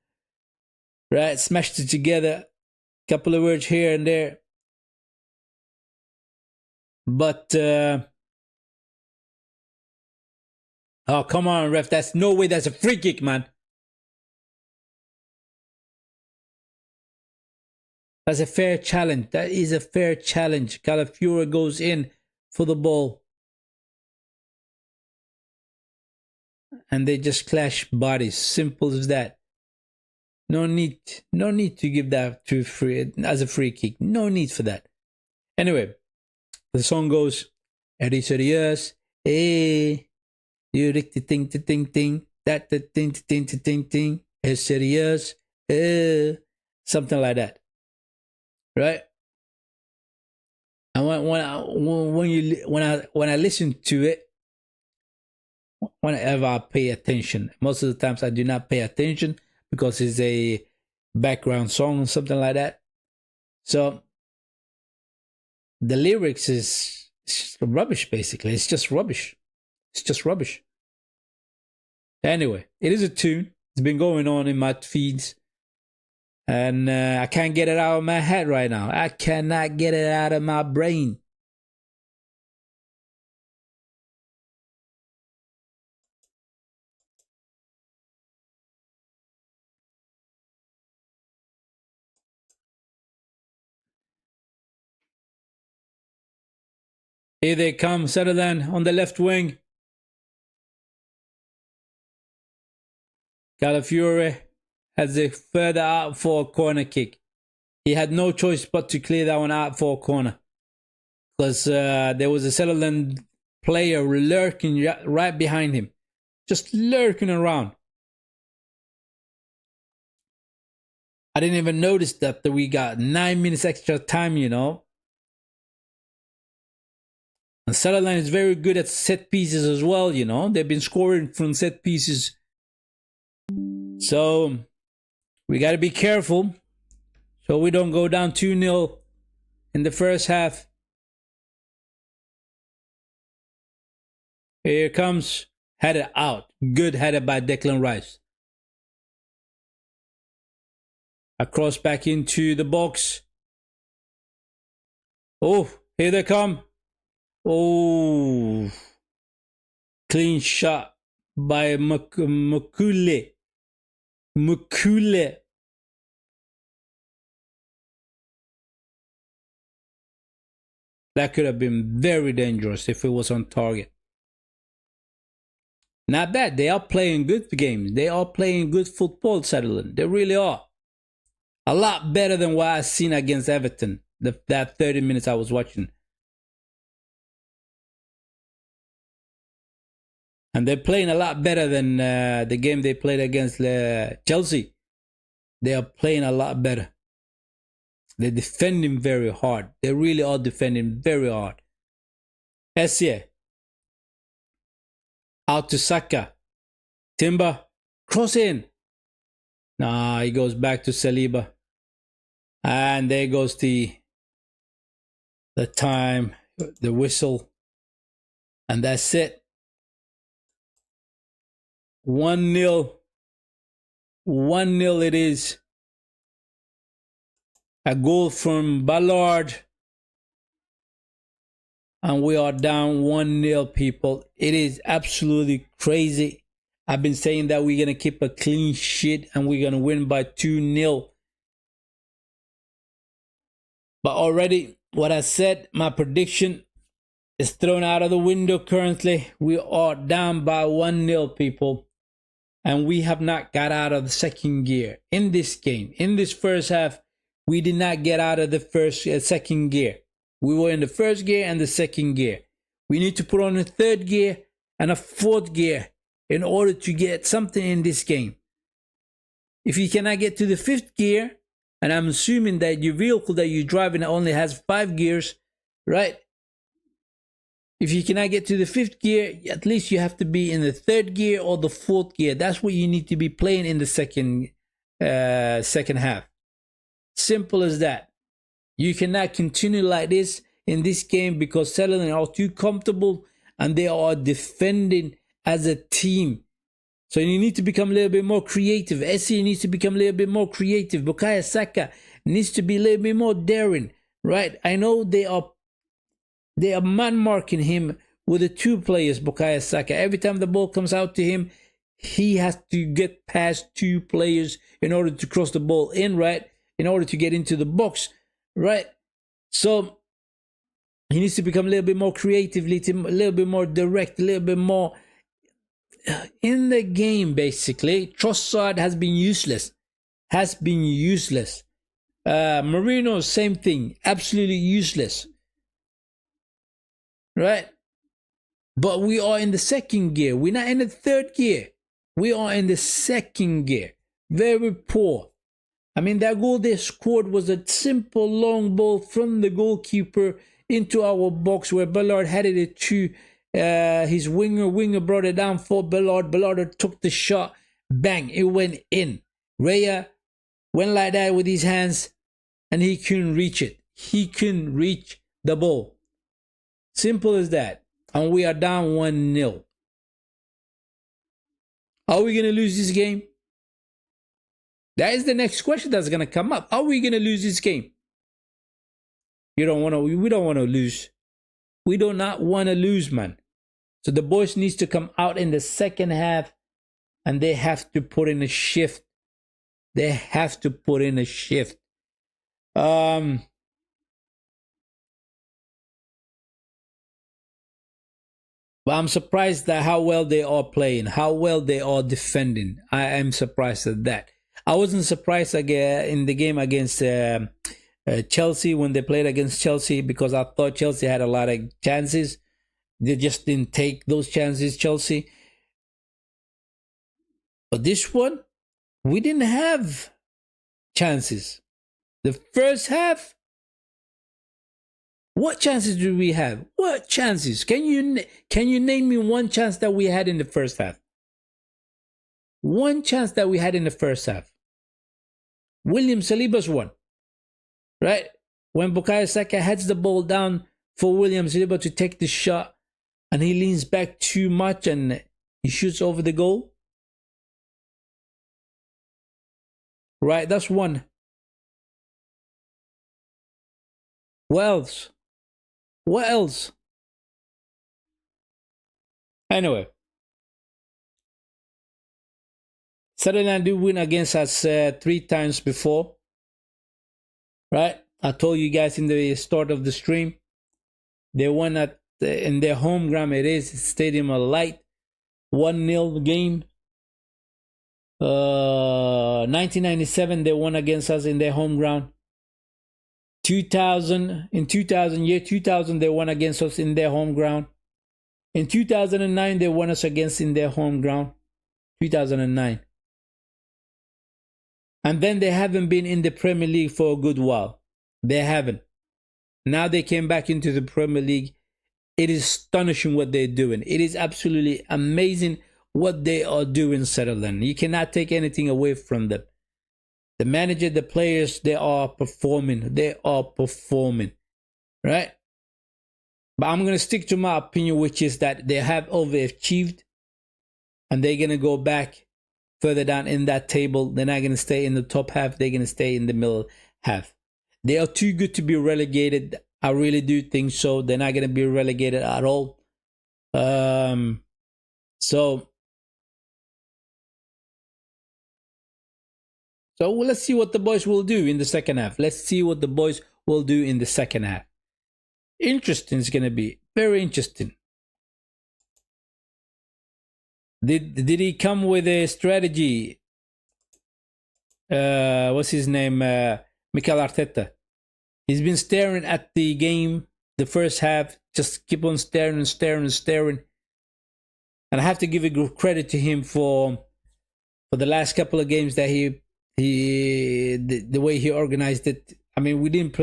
Right? Smashed it together. Couple of words here and there. But oh, come on, ref. That's no way. That's a free kick, man. That's a fair challenge. That is a fair challenge. Calafiore goes in for the ball. And they just clash bodies. Simple as that. No need to give that to as a free kick. No need for that. Anyway, the song goes, är du seriös? Du riktigt ting. That ting. Är seriös? Something like that. Right? And when I listen to it, whenever I pay attention, most of the times I do not pay attention because it's a background song or something like that. So the lyrics is rubbish, basically. It's just rubbish. Anyway, it is a tune. It's been going on in my feeds. And I can't get it out of my head right now. I cannot get it out of my brain. Here they come, Sunderland on the left wing. Calafiore has a further out for a corner kick. He had no choice but to clear that one out for a corner. Because there was a Sunderland player lurking right behind him. Just lurking around. I didn't even notice that we got 9 minutes extra time, you know. And Sunderland is very good at set pieces as well, you know. They've been scoring from set pieces. So we got to be careful so we don't go down 2-0 in the first half. Here comes, header out. Good header by Declan Rice. Across back into the box. Oh, here they come. Oh, clean shot by Mukule. That could have been very dangerous if it was on target. Not bad. They are playing good games. They are playing good football, Sunderland. They really are. A lot better than what I've seen against Everton, that 30 minutes I was watching. And they're playing a lot better than the game they played against Chelsea. They are playing a lot better. They're defending very hard. They really are defending very hard. Essie. Out to Saka. Timber. Cross in. Nah, he goes back to Saliba. And there goes the time, the whistle. And that's it. 1-0. 1-0 it is. A goal from Ballard. And we are down 1-0, people. It is absolutely crazy. I've been saying that we're going to keep a clean sheet and we're going to win by 2-0. But already, what I said, my prediction is thrown out of the window currently. We are down by 1-0, people. And we have not got out of the second gear in this game. In this first half, we did not get out of the second gear. We were in the first gear and the second gear. We need to put on a third gear and a fourth gear in order to get something in this game. If you cannot get to the fifth gear, and I'm assuming that your vehicle that you're driving only has 5 gears, right? If you cannot get to the fifth gear, at least you have to be in the third gear or the fourth gear. That's what you need to be playing in the second half. Simple as that. You cannot continue like this in this game because Sunderland are too comfortable and they are defending as a team. So you need to become a little bit more creative. Essie needs to become a little bit more creative. Bukayo Saka needs to be a little bit more daring, right? I know they are man marking him with the 2 players, Bukayo Saka. Every time the ball comes out to him, he has to get past 2 players in order to cross the ball in, right? In order to get into the box, right? So he needs to become a little bit more creative, a little bit more direct, a little bit more in the game, basically. Trossard has been useless. Marino, same thing. Absolutely useless. Right? But we are in the second gear. We're not in the third gear. We are in the second gear. Very poor. I mean, that goal they scored was a simple long ball from the goalkeeper into our box where Ballard headed it to his winger. Winger brought it down for Ballard. Ballard took the shot. Bang, it went in. Raya went like that with his hands and he couldn't reach it. He couldn't reach the ball. Simple as that. And we are down 1-0. Are we going to lose this game? That is the next question that's going to come up. Are we going to lose this game? We don't want to lose. We do not want to lose, man. So the boys needs to come out in the second half and they have to put in a shift. They have to put in a shift. But I'm surprised at how well they are playing, how well they are defending. I am surprised at that. I wasn't surprised again in the game against Chelsea when they played against Chelsea because I thought Chelsea had a lot of chances. They just didn't take those chances, Chelsea. But this one, we didn't have chances. The first half, what chances did we have? What chances? Can you name me one chance that we had in the first half? One chance that we had in the first half. William Saliba's one. Right? When Bukayo Saka heads the ball down for William Saliba to take the shot and he leans back too much and he shoots over the goal. Right? That's one. What else? What else? Anyway. Sunderland did win against us 3 times before. Right? I told you guys in the start of the stream. They won in their home ground. It is Stadium of Light. 1-0 game. 1997 they won against us in their home ground. 2000 year 2000 they won against us in their home ground. In 2009 they won us against in their home ground. 2009. And then they haven't been in the Premier League for a good while. They haven't. Now they came back into the Premier League. It is astonishing what they're doing. It is absolutely amazing what they are doing, Sunderland. You cannot take anything away from them. The manager, the players, they are performing. They are performing. Right? But I'm going to stick to my opinion, which is that they have overachieved. And they're going to go back further down in that table. They're not going to stay in the top half. They're going to stay in the middle half. They are too good to be relegated. I really do think so. They're not going to be relegated at all. So let's see what the boys will do in the second half. Let's see what the boys will do in the second half. Interesting. It's going to be very interesting. Did he come with a strategy? What's his name? Mikel Arteta. He's been staring at the game, the first half, just keep on staring and staring and staring. And I have to give a credit to him for the last couple of games that the way he organized it. I mean, we didn't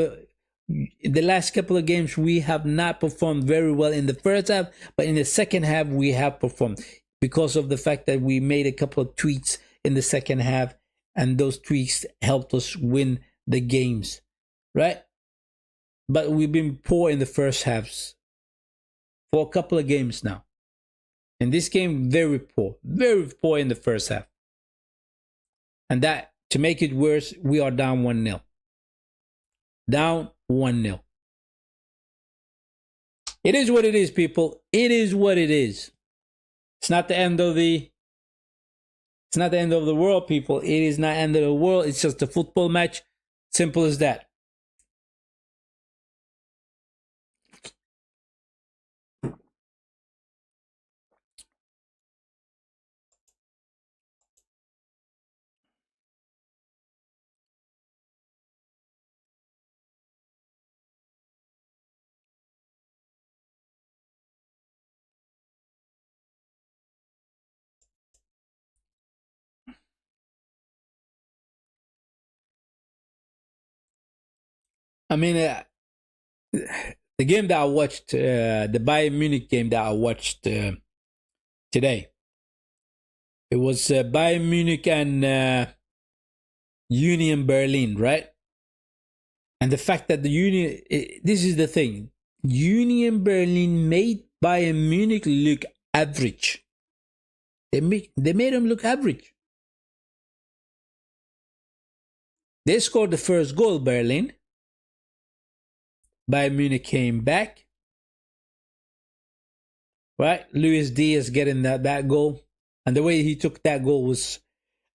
the last couple of games we have not performed very well in the first half, but in the second half we have performed because of the fact that we made a couple of tweaks in the second half, and those tweaks helped us win the games, right? But we've been poor in the first halves for a couple of games now. In this game, very poor in the first half. And that, to make it worse, we are down 1-0. Down 1-0. It is what it is, people. It is what it is. It's not the end of the world, people. It is not the end of the world. It's just a football match. Simple as that. I mean, the game that I watched, the Bayern Munich game that I watched today, it was Bayern Munich and Union Berlin, right? And the fact that this is the thing, Union Berlin made Bayern Munich look average. They made them look average. They scored the first goal, Berlin. Bayern Munich came back. Right? Luis Diaz getting that goal. And the way he took that goal was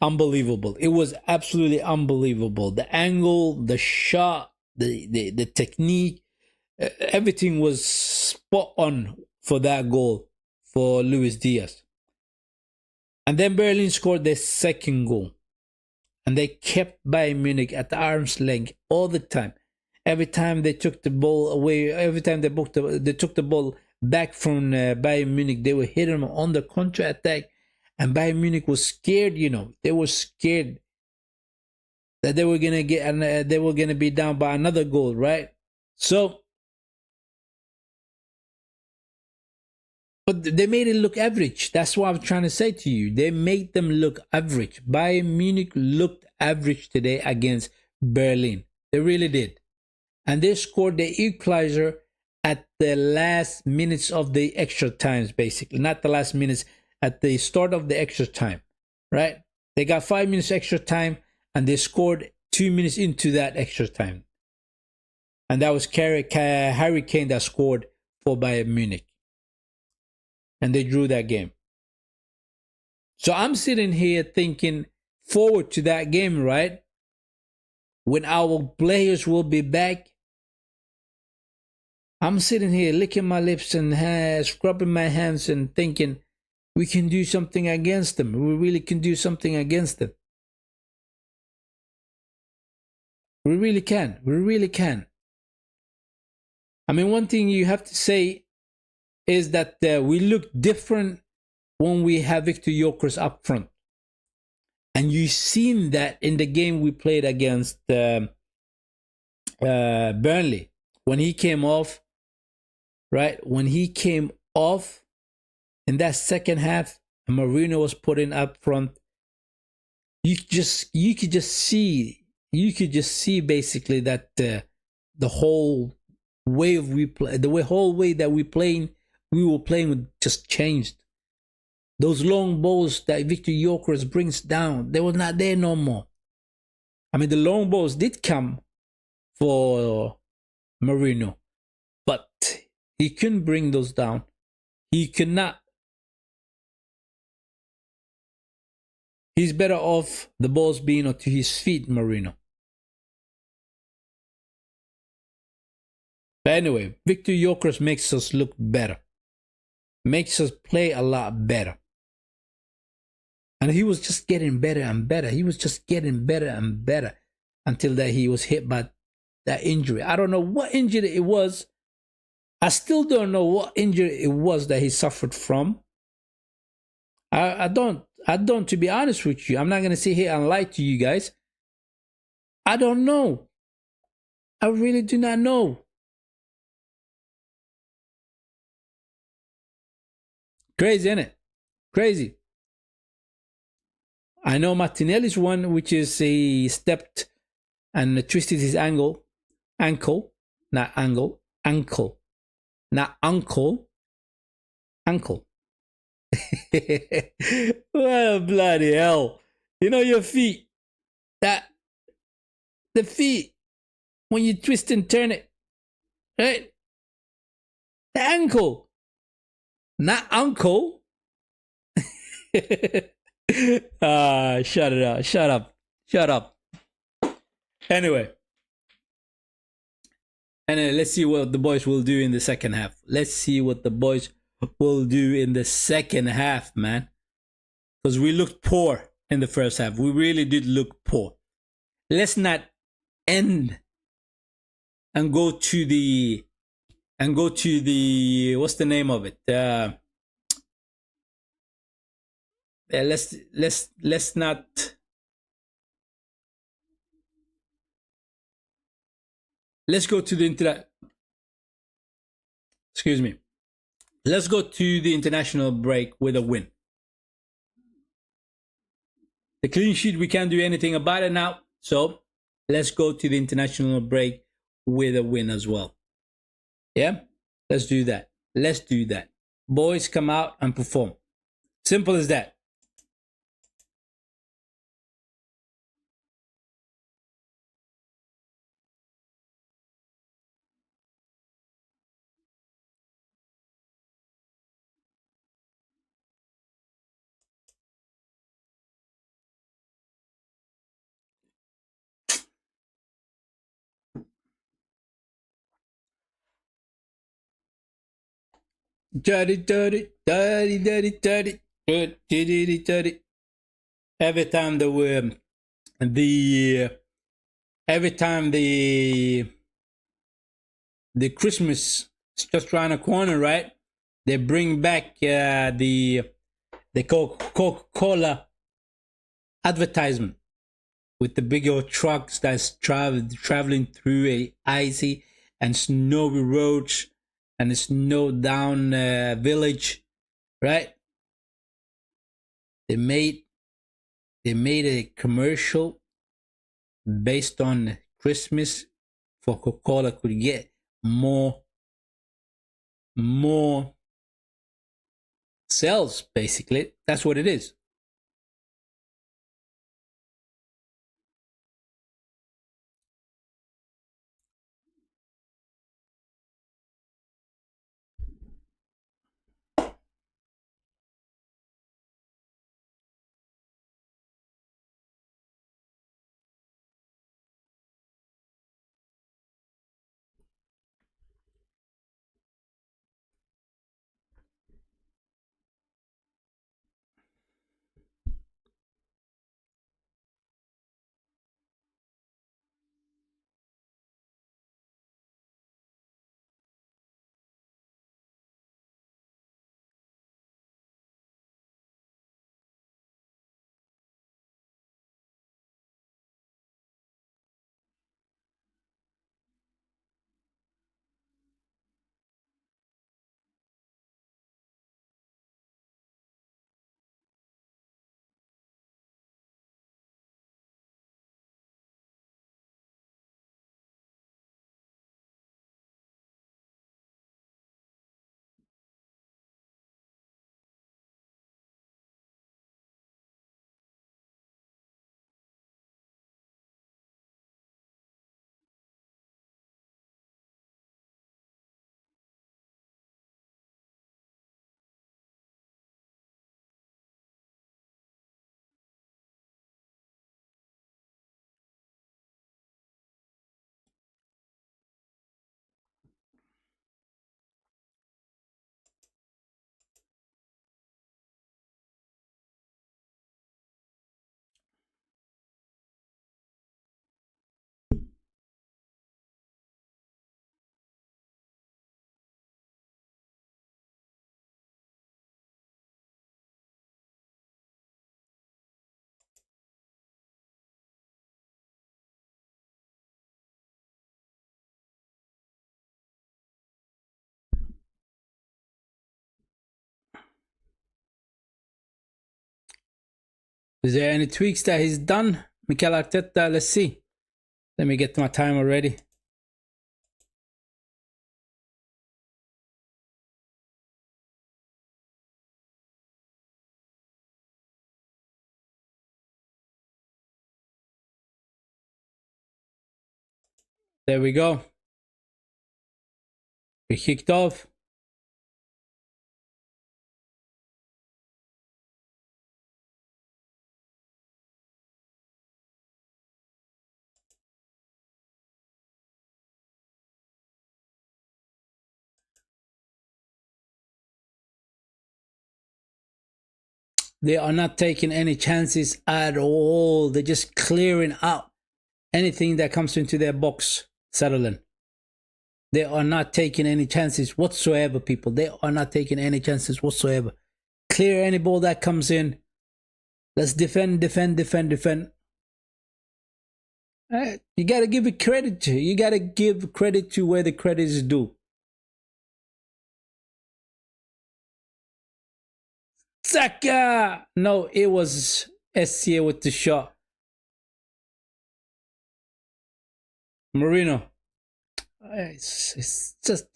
unbelievable. It was absolutely unbelievable. The angle, the shot, the technique, everything was spot on for that goal for Luis Diaz. And then Berlin scored their second goal. And they kept Bayern Munich at arm's length all the time. Every time they took the ball away, every time they took the ball back from Bayern Munich, they were hitting them on the counter-attack. And Bayern Munich was scared, you know. They were scared that they were going to get, and they were going to be down by another goal, right? So, but they made it look average. That's what I'm trying to say to you. They made them look average. Bayern Munich looked average today against Berlin. They really did. And they scored the equalizer at the last minutes of the extra times, basically. Not the last minutes, at the start of the extra time, right? They got 5 minutes extra time, and they scored 2 minutes into that extra time. And that was Harry Kane that scored for Bayern Munich. And they drew that game. So I'm sitting here thinking forward to that game, right? When our players will be back. I'm sitting here licking my lips and scrubbing my hands and thinking, we can do something against them. We really can do something against them. We really can. We really can. I mean, one thing you have to say is that we look different when we have Victor Yokers up front. And you've seen that in the game we played against Burnley. When he came off, right? When he came off in that second half, and Marino was put in up front, you could just see basically that the whole way of we play, whole way that we were playing just changed. Those long balls that Victor Yokers brings down, they were not there no more. I mean, the long balls did come for Marino, but he couldn't bring those down. He could not. He's better off the balls being onto his feet, Marino. But anyway, Victor Yokers makes us look better. Makes us play a lot better. And he was just getting better and better. He was just getting better and better until that he was hit by that injury. I don't know what injury it was. I still don't know what injury it was that he suffered from. I don't, to be honest with you. I'm not going to sit here and lie to you guys. I don't know. I really do not know. Crazy, isn't it? Crazy. I know Martinelli's one, which is he stepped and twisted his ankle, not angle, ankle, not uncle, ankle. Well, bloody hell. You know your feet, the feet, when you twist and turn it, right? The ankle, not uncle. Shut it out. Shut up. Anyway, let's see what the boys will do in the second half. Let's see what the boys will do in the second half, man. Because we looked poor in the first half. We really did look poor. Let's not end and go to the what's the name of it? Let's not. Let's go to the internet. Excuse me. Let's go to the international break with a win. The clean sheet, we can't do anything about it now. So let's go to the international break with a win as well. Yeah? Let's do that. Let's do that. Boys, come out and perform. Simple as that. Dirty. Every time the Christmas is just around the corner, right? They bring back the Coca-Cola advertisement with the big old trucks that's traveling through a icy and snowy roads and a snowed down village, right? They made a commercial based on Christmas for Coca-Cola could get more sales. Basically, that's what it is. Is there any tweaks that he's done? Mikel Arteta, let's see. Let me get my timer ready. There we go. We kicked off. They are not taking any chances at all. They're just clearing out anything that comes into their box, Sunderland. They are not taking any chances whatsoever, people. They are not taking any chances whatsoever. Clear any ball that comes in. Let's defend. You got to give it credit to. You got to give credit to where the credit is due. Saka! No, it was SCA with the shot. Marino. It's just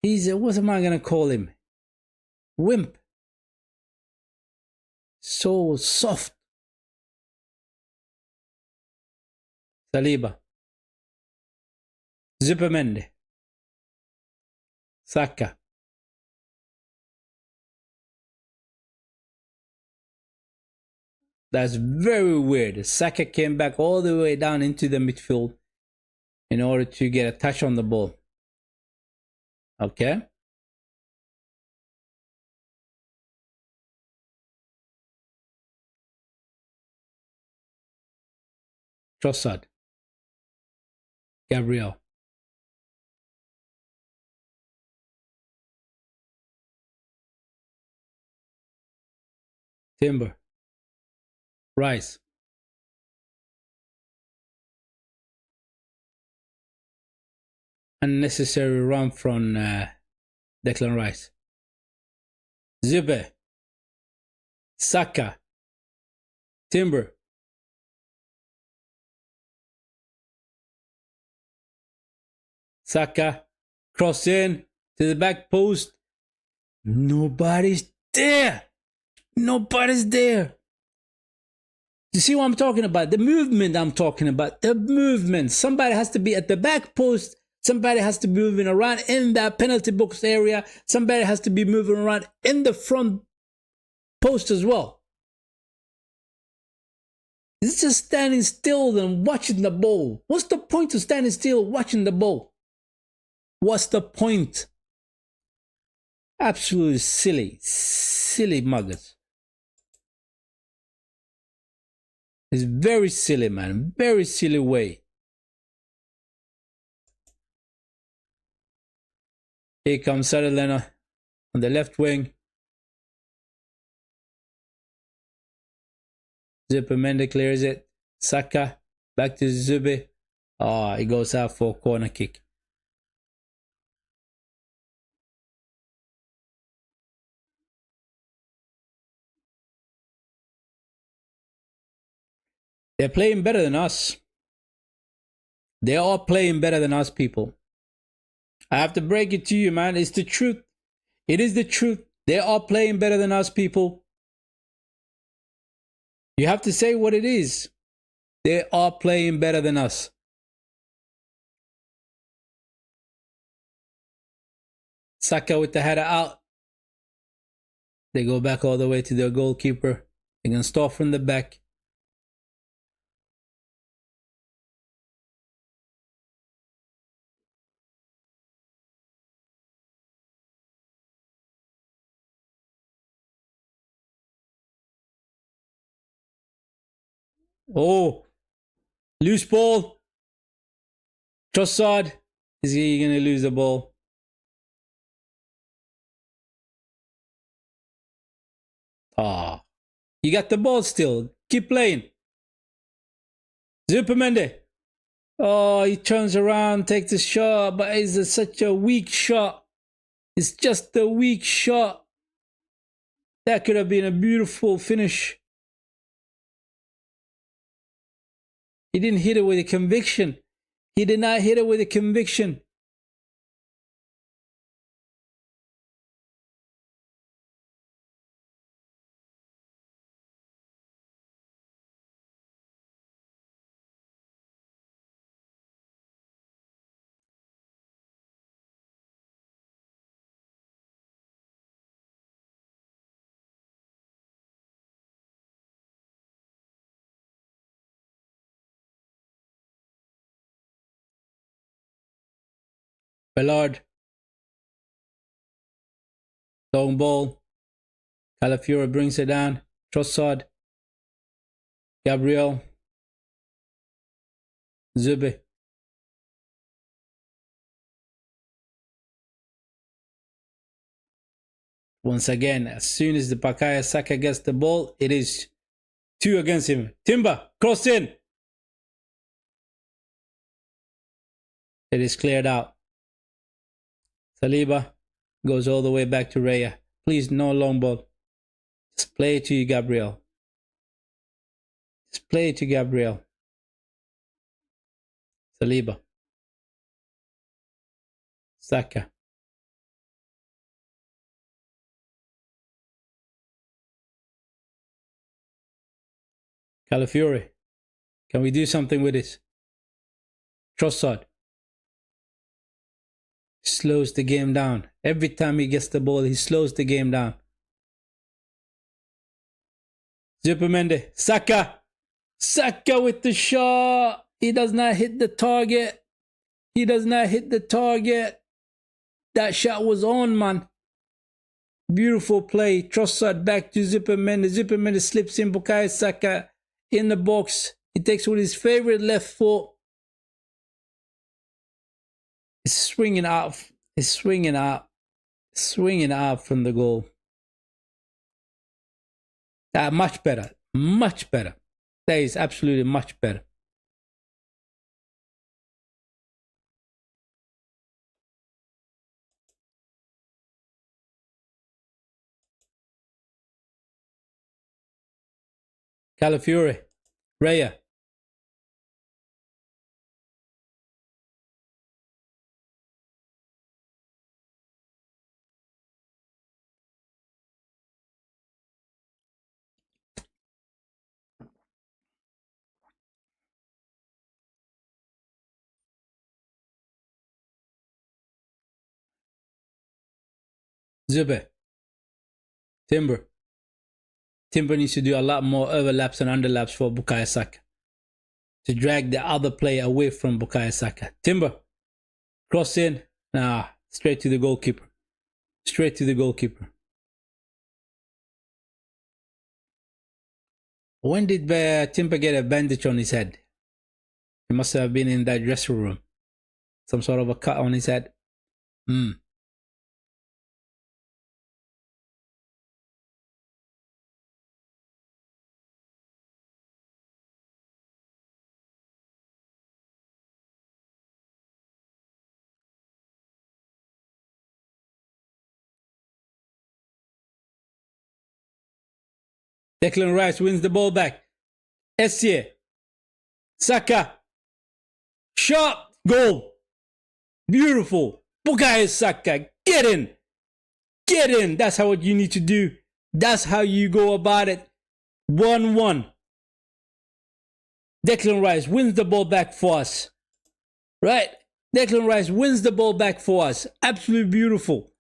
he's what am I gonna call him? Wimp. So soft. Saliba. Zupermende. Saka. That's very weird. Saka came back all the way down into the midfield in order to get a touch on the ball. Okay. Trossard. Gabriel. Timber. Rice. Unnecessary run from Declan Rice. Zube. Saka. Timber. Saka. Cross in to the back post. Nobody's there. Nobody's there. You see what I'm talking about? The movement I'm talking about. The movement. Somebody has to be at the back post. Somebody has to be moving around in that penalty box area. Somebody has to be moving around in the front post as well. It's just standing still and watching the ball. What's the point of standing still watching the ball? What's the point? Absolutely silly. Silly muggers. It's very silly, man. Very silly way. Here comes Sunderland on the left wing. Zupermende clears it. Saka back to Zube. Oh, he goes out for a corner kick. They're playing better than us. They are playing better than us, people. I have to break it to you, man. It's the truth. It is the truth. They are playing better than us, people. You have to say what it is. They are playing better than us. Saka with the header out. They go back all the way to their goalkeeper. They can start from the back. Oh, loose ball. Trossard. Is he going to lose the ball? Ah, you got the ball still. Keep playing. Zupermende. Oh, he turns around, takes a shot, but it's such a weak shot. It's just a weak shot. That could have been a beautiful finish. He didn't hit it with a conviction. He did not hit it with a conviction. Ballard. Long ball. Calafiora brings it down. Trossard. Gabriel. Zube. Once again, as soon as the Bukayo Saka gets the ball, it is 2 against him. Timber, cross in. It is cleared out. Saliba goes all the way back to Raya. Please, no long ball. Just play it to you, Gabriel. Just play it to Gabriel. Saliba. Saka. Calafiori. Can we do something with this? Trossard. Slows the game down. Every time he gets the ball, he slows the game down. Zubimendi. Saka. Saka with the shot. He does not hit the target. He does not hit the target. That shot was on, man. Beautiful play. Trossard back to Zubimendi. Zubimendi slips in. Bukayo Saka in the box. He takes with his favorite left foot. He's swinging out. He's swinging out. Swinging out from the goal. Much better. Much better. That is absolutely much better. Calafiori. Raya. Zube. Timber. Timber needs to do a lot more overlaps and underlaps for Bukayo Saka to drag the other player away from Bukayo Saka. Timber. Cross in. Nah. Straight to the goalkeeper. Straight to the goalkeeper. When did Timber get a bandage on his head? He must have been in that dressing room. Some sort of a cut on his head. Declan Rice wins the ball back. Essien. Saka. Shot. Goal. Beautiful. Bukayo Saka. Get in. Get in. That's how what you need to do. That's how you go about it. 1-1. Declan Rice wins the ball back for us. Right? Declan Rice wins the ball back for us. Absolutely beautiful.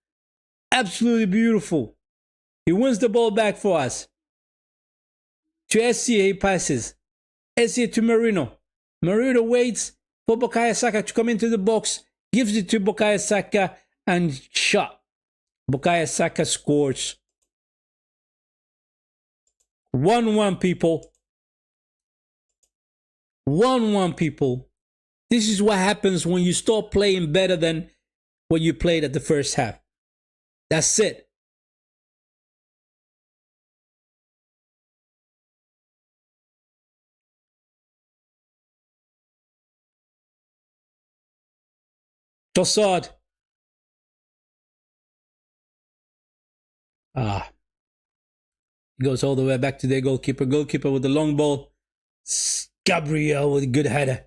Absolutely beautiful. He wins the ball back for us. To Essien, he passes. Essien to Marino. Marino waits for Bukayo Saka to come into the box. Gives it to Bukayo Saka and shot. Bukayo Saka scores. 1-1, people. 1-1, people. This is what happens when you start playing better than what you played at the first half. That's it. Trossard. Goes all the way back to their goalkeeper. Goalkeeper with the long ball. Gabriel with a good header.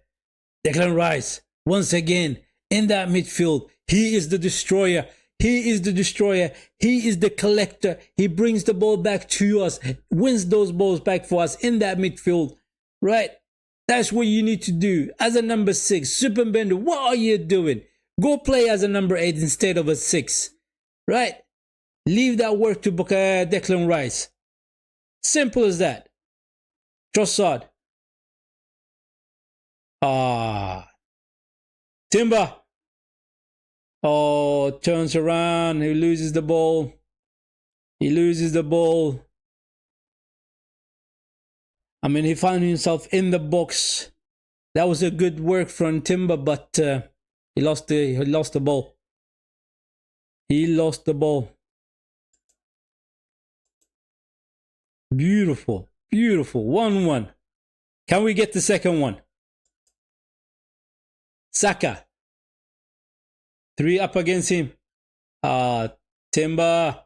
Declan Rice, once again, in that midfield. He is the destroyer. He is the destroyer. He is the collector. He brings the ball back to us. Wins those balls back for us in that midfield. Right? That's what you need to do. As a number 6, Super Bender, what are you doing? Go play as a number 8 instead of a 6. Right? Leave that work to Declan Rice. Simple as that. Trossard. Timber. Oh, turns around. He loses the ball. He loses the ball. I mean, he found himself in the box. That was a good work from Timber, but he lost the ball. He lost the ball. Beautiful, beautiful. 1-1. Can we get the second one? Saka. 3 up against him. Timber.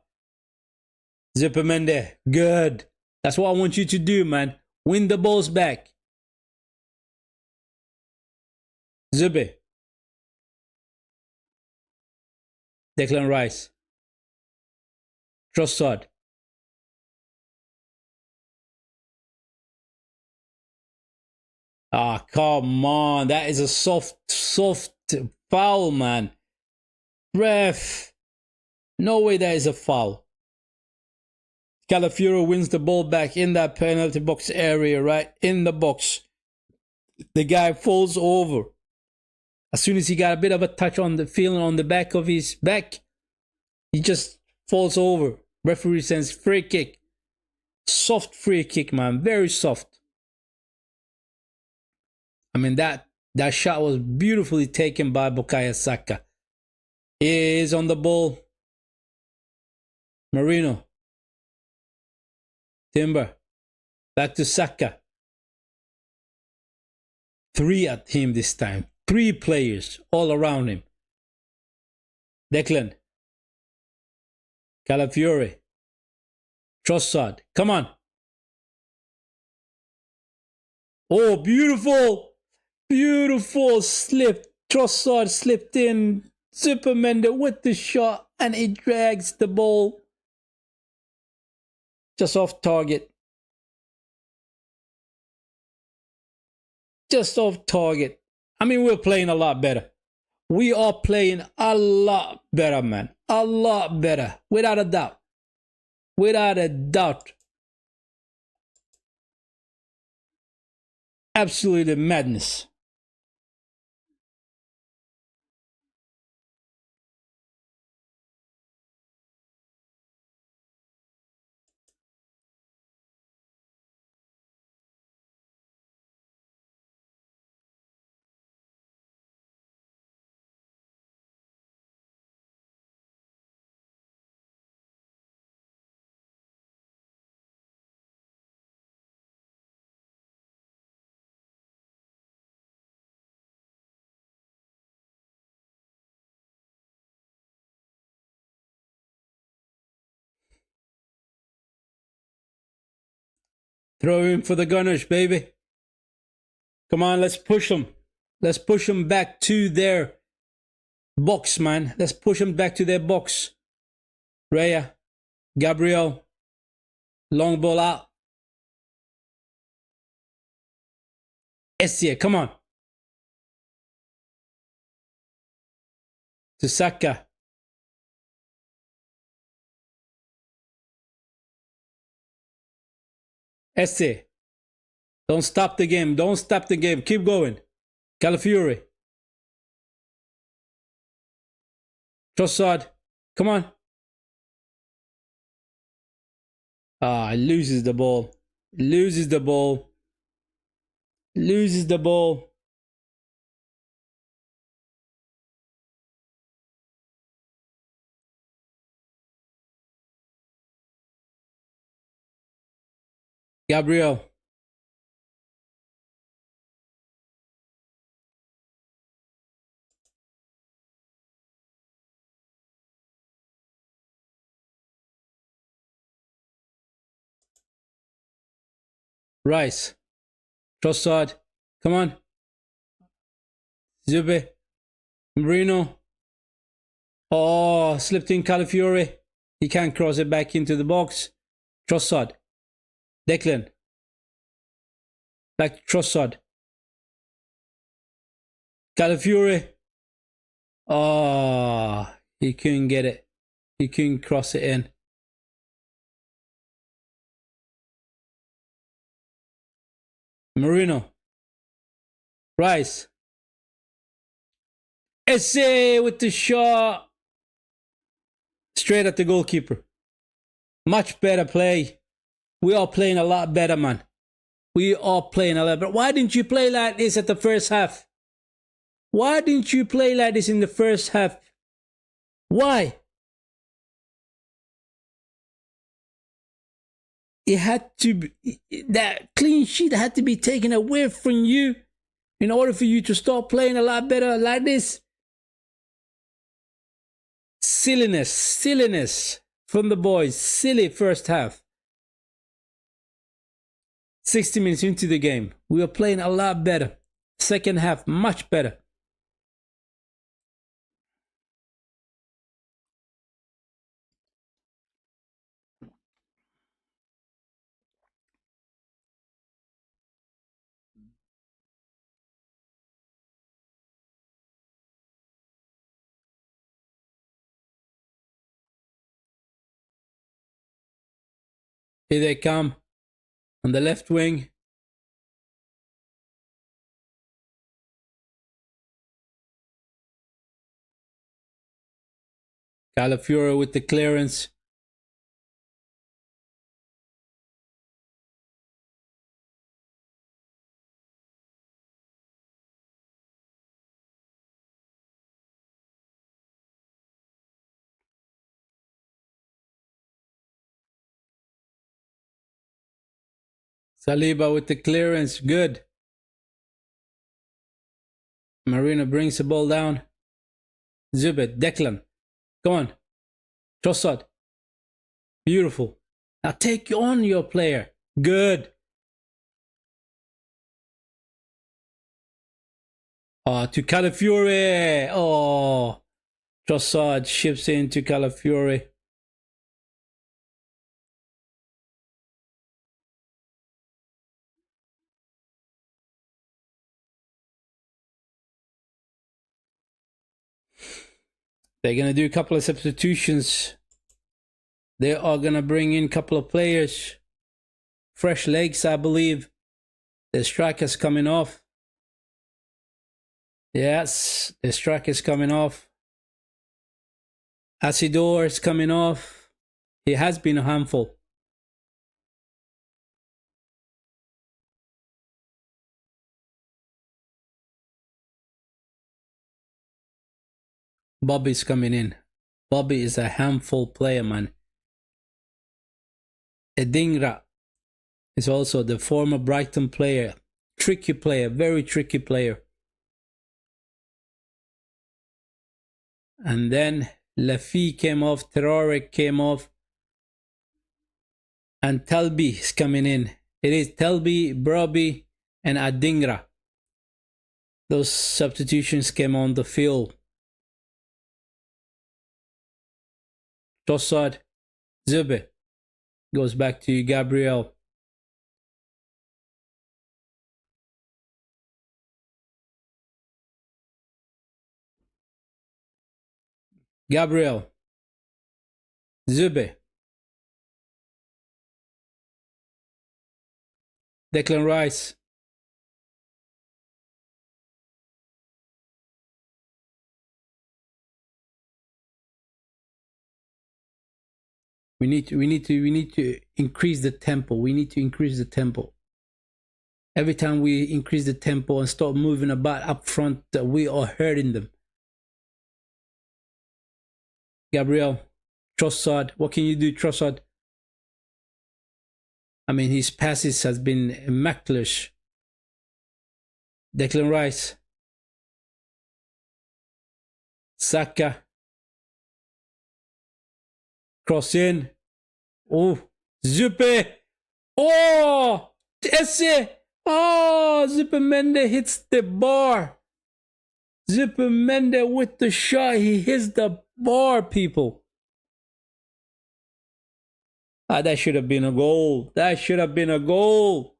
Zupermende. Good. That's what I want you to do, man. Win the balls back. Zube. Declan Rice. Trossard. Come on. That is a soft foul, man. Ref. No way that is a foul. Calafiori wins the ball back in that penalty box area, right? In the box. The guy falls over. As soon as he got a bit of a touch on the feeling on the back of his back, he just falls over. Referee sends free kick. Soft free kick, man. Very soft. I mean, that shot was beautifully taken by Bukayo Saka. He is on the ball. Marino. Timber. Back to Saka. 3 at him this time. 3 players all around him. Declan. Calafiori. Trossard. Come on. Oh, beautiful. Beautiful slip. Trossard slipped in. Supermender with the shot, and he drags the ball just off target. Just off target. I mean, we're playing a lot better. We are playing a lot better, man. A lot better. Without a doubt. Without a doubt. Absolutely madness. Throw him for the Gunners, baby. Come on, let's push them. Let's push them back to their box, man. Let's push them back to their box. Raya. Gabriel. Long ball out. Essie, come on. To Saka. Essie. Don't stop the game. Don't stop the game. Keep going. Calafiori. Trossard. Come on. Loses the ball. Loses the ball. Loses the ball. Gabriel. Rice. Trossard. Come on. Zube. Marino. Oh, slipped in Calafiore. He can't cross it back into the box. Trossard. Declan. Back to Trossard. Calafiore. Oh, he couldn't get it. He couldn't cross it in. Marino. Rice. Esse with the shot. Straight at the goalkeeper. Much better play. We are playing a lot better, man. We are playing a lot better. Why didn't you play like this at the first half? Why didn't you play like this in the first half? Why? It had to be, that clean sheet had to be taken away from you in order for you to start playing a lot better like this. Silliness from the boys. Silly first half. 60 minutes into the game, we are playing a lot better. Second half, much better. Here they come on the left wing. Calafiore with the clearance. Saliba with the clearance. Good. Marino brings the ball down. Zubet. Declan. Come on. Trossard. Beautiful. Now take on your player. Good. To Calafiore. Oh. Trossard ships into Calafiore. They're going to do a couple of substitutions. They are going to bring in a couple of players. Fresh legs, I believe. The striker's coming off. Yes, the striker's coming off. Asidor is coming off. He has been a handful. Bobby's coming in. Bobby is a handful player, man. Edingra is also the former Brighton player. Tricky player, very tricky player. And then Lafi came off, Traore came off. And Telby is coming in. It is Telby, Broby, and Adingra. Those substitutions came on the field. Trossard, Zube goes back to Gabriel. Gabriel, Zube, Declan Rice. We need to increase the tempo. We need to increase the tempo. Every time we increase the tempo and start moving about up front, we are hurting them. Gabriel, Trossard, what can you do, Trossard? I mean, his passes has been immaculate. Declan Rice, Saka, cross in. Oh, Zupe. Oh, Esse! Oh, Zupermende hits the bar. Zupermende with the shot. He hits the bar, people. Ah, that should have been a goal. That should have been a goal.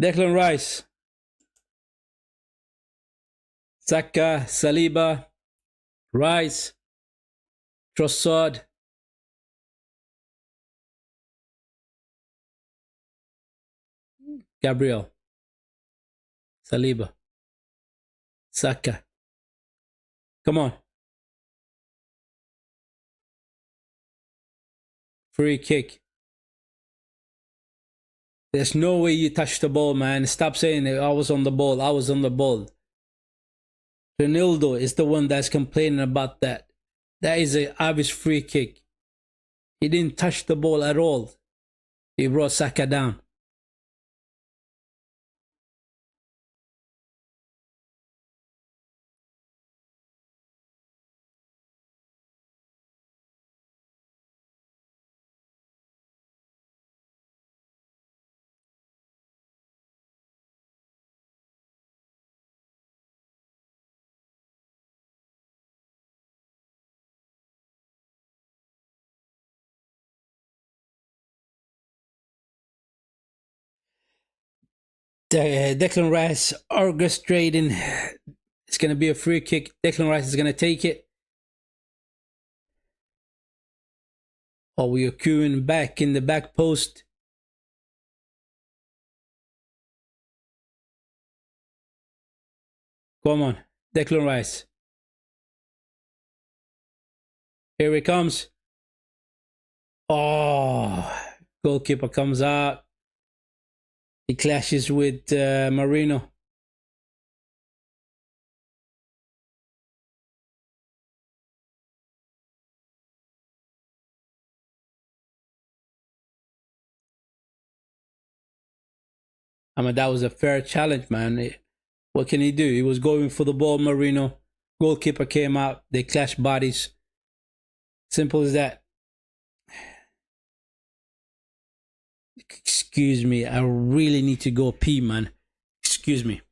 Declan Rice. Saka, Saliba, Rice, Trossard. Gabriel. Saliba. Saka. Come on. Free kick. There's no way you touched the ball, man. Stop saying it. I was on the ball. I was on the ball. Ronaldo is the one that's complaining about that. That is an obvious free kick. He didn't touch the ball at all. He brought Saka down. Declan Rice orchestrating. It's going to be a free kick. Declan Rice is going to take it. Oh, we are queuing back in the back post. Come on, Declan Rice. Here he comes. Oh, goalkeeper comes out. He clashes with Marino. I mean, that was a fair challenge, man. What can he do? He was going for the ball, Marino. Goalkeeper came out. They clashed bodies. Simple as that. Excuse me. I really need to go pee, man. Excuse me.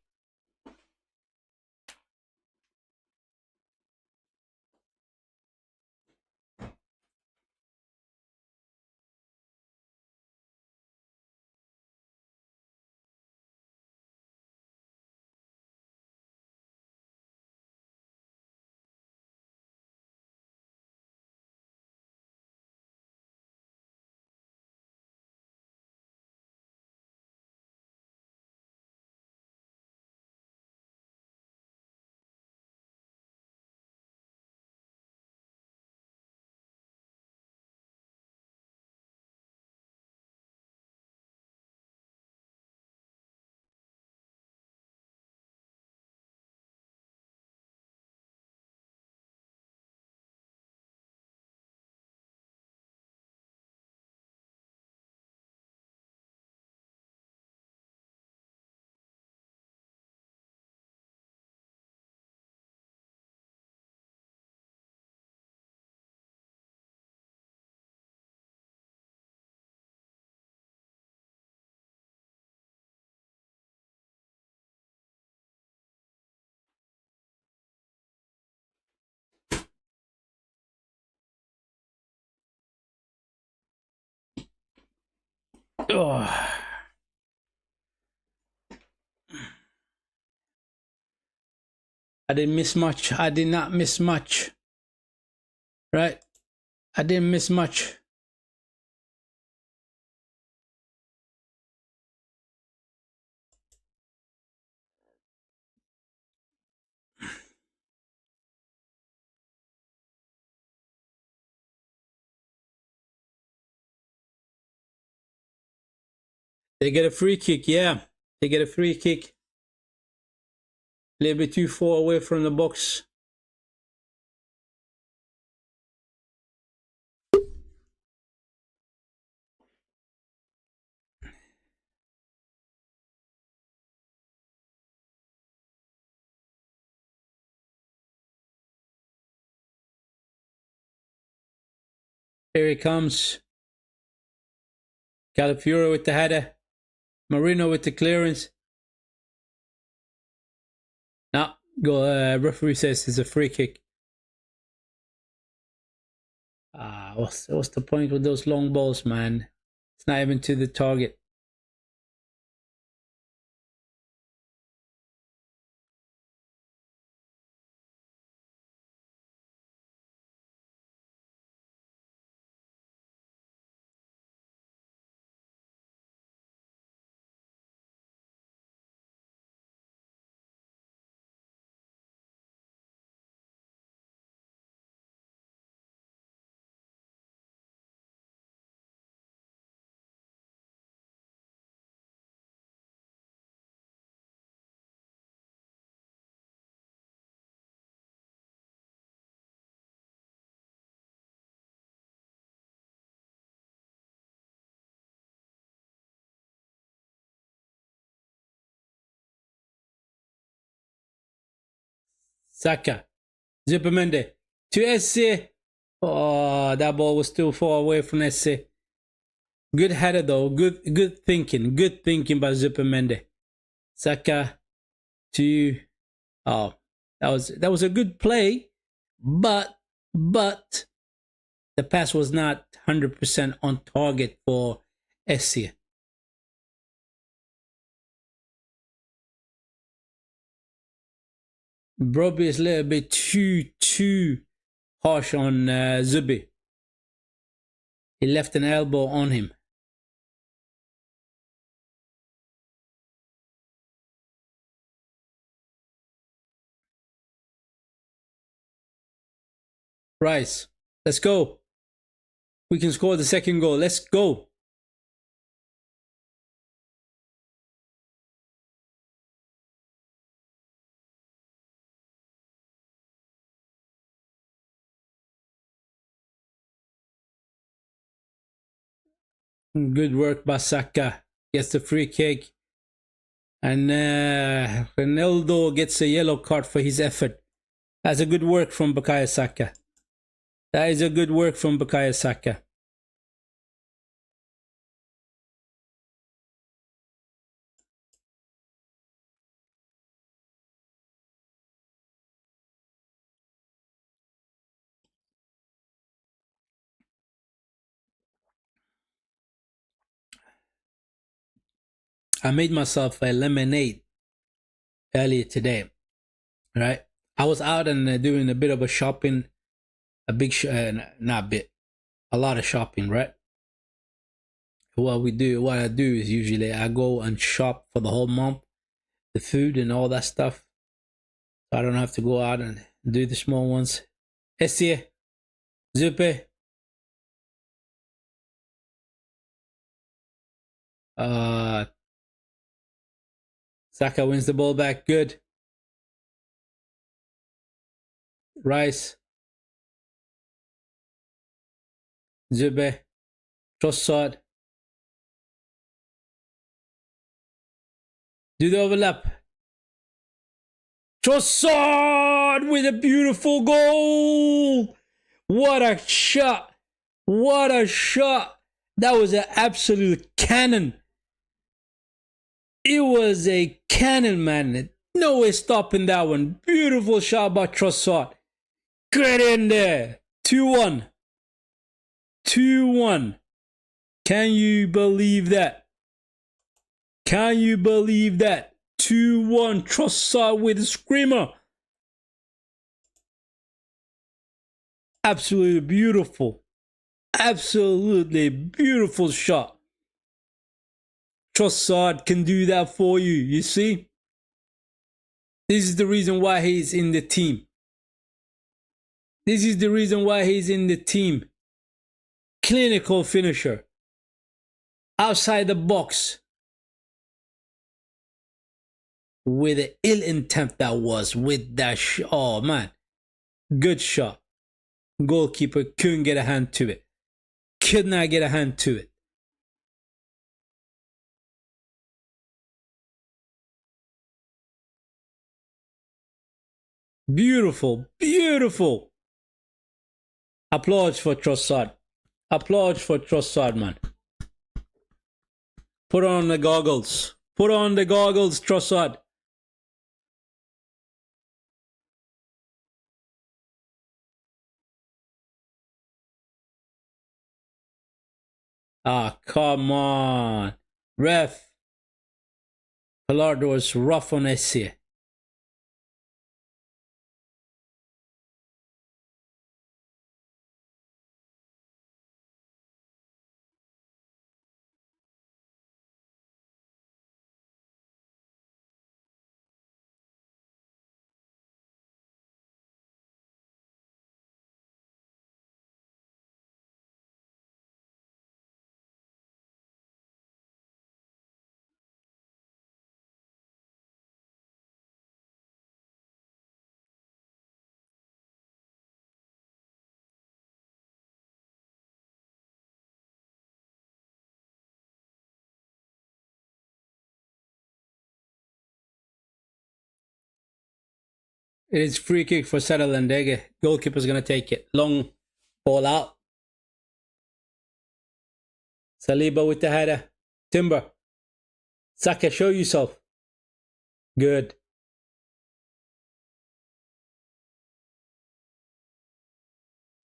Oh. I didn't miss much. I did not miss much. Right? I didn't miss much. They get a free kick, yeah. They get a free kick. A little bit too far away from the box. Here he comes. Calafiore with the header. Marino with the clearance. Now, referee says it's a free kick. What's the point with those long balls, man? It's not even to the target. Saka. Zubimendi. To SC. Oh, that ball was still far away from SC. Good header though. Good thinking. Good thinking by Zubimendi. Saka to that was a good play, but the pass was not 100% on target for SC. Broby is a little bit too harsh on Zubi. He left an elbow on him. Rice, let's go. We can score the second goal. Let's go. Good work by Saka. Gets the free kick. And Ronaldo gets a yellow card for his effort. That's a good work from Bukayo Saka. That is a good work from Bukayo Saka. I made myself a lemonade earlier today, right? I was out and doing a bit of a shopping, a lot of shopping, right? What I do is usually I go and shop for the whole month, the food and all that stuff. So I don't have to go out and do the small ones. Essie, Zupe. Saka wins the ball back. Good. Rice. Zube. Trossard. Do the overlap. Trossard with a beautiful goal. What a shot. What a shot. That was an absolute cannon. It was a cannon, man. No way stopping that one. Beautiful shot by Trossard. Get in there. 2-1. 2-1. Can you believe that? Can you believe that? 2-1. Trossard with a screamer. Absolutely beautiful. Absolutely beautiful shot. Trossard can do that for you, you see? This is the reason why he's in the team. This is the reason why he's in the team. Clinical finisher. Outside the box. With the ill intent that was with that shot. Oh, man. Good shot. Goalkeeper couldn't get a hand to it. Could not get a hand to it. Beautiful, beautiful. Applause for Trossard. Applause for Trossard, man. Put on the goggles. Put on the goggles, Trossard. Ah, come on. Ref. Pilardo was rough on Essie. It is free kick for Sunderland. Goalkeeper's going to take it. Long ball out. Saliba with the header. Timber. Saka, show yourself. Good.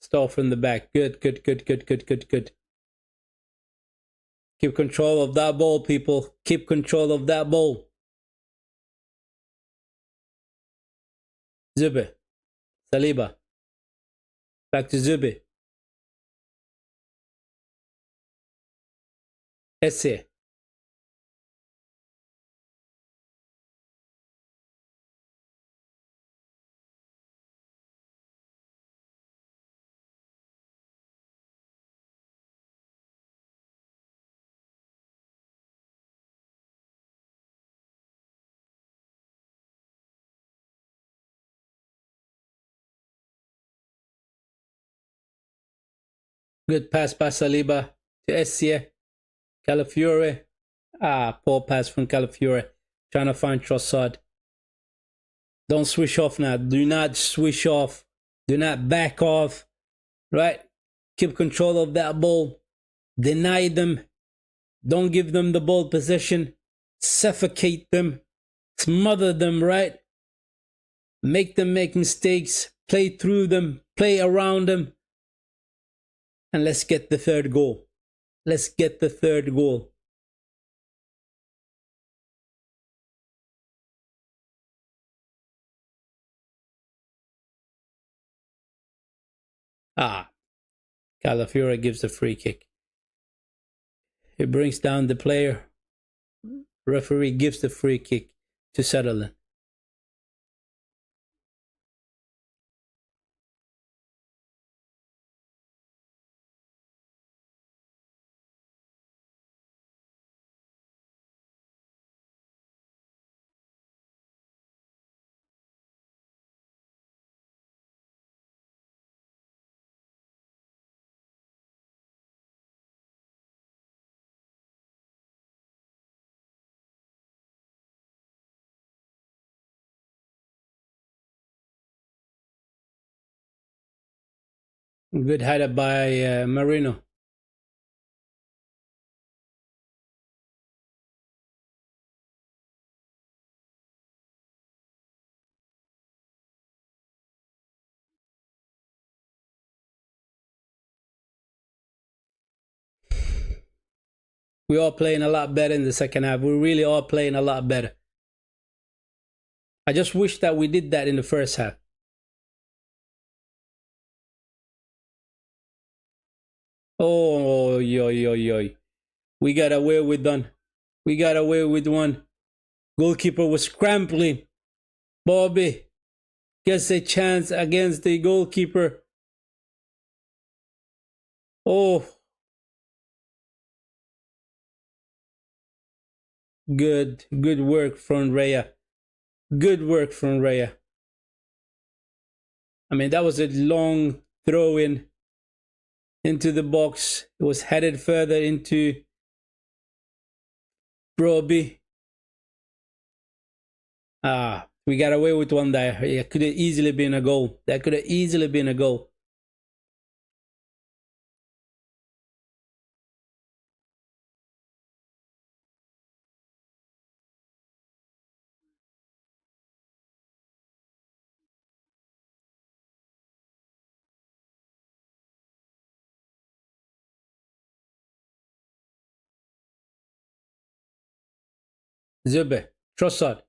Stall from the back. Good. Keep control of that ball, people. Keep control of that ball. Zube. Saliba. Back to Zube. Esse. Good pass by Saliba to Essie. Calafiore. Ah, poor pass from Calafiore. Trying to find Trossard. Don't switch off now. Do not switch off. Do not back off. Right? Keep control of that ball. Deny them. Don't give them the ball possession. Suffocate them. Smother them, right? Make them make mistakes. Play through them. Play around them. And let's get the third goal. Let's get the third goal. Ah, Calafiore gives the free kick. He brings down the player. Referee gives the free kick to Sunderland. Good header by Marino. We are playing a lot better in the second half. We really are playing a lot better. I just wish that we did that in the first half. Oh, yo. We got away with one. We got away with one. Goalkeeper was scrambling. Bobby gets a chance against the goalkeeper. Oh. Good work from Raya. Good work from Raya. I mean, that was a long throw in into the box. It was headed further into Broby. Ah, we got away with one there. It could have easily been a goal. That could have easily been a goal. Zube, Trossard.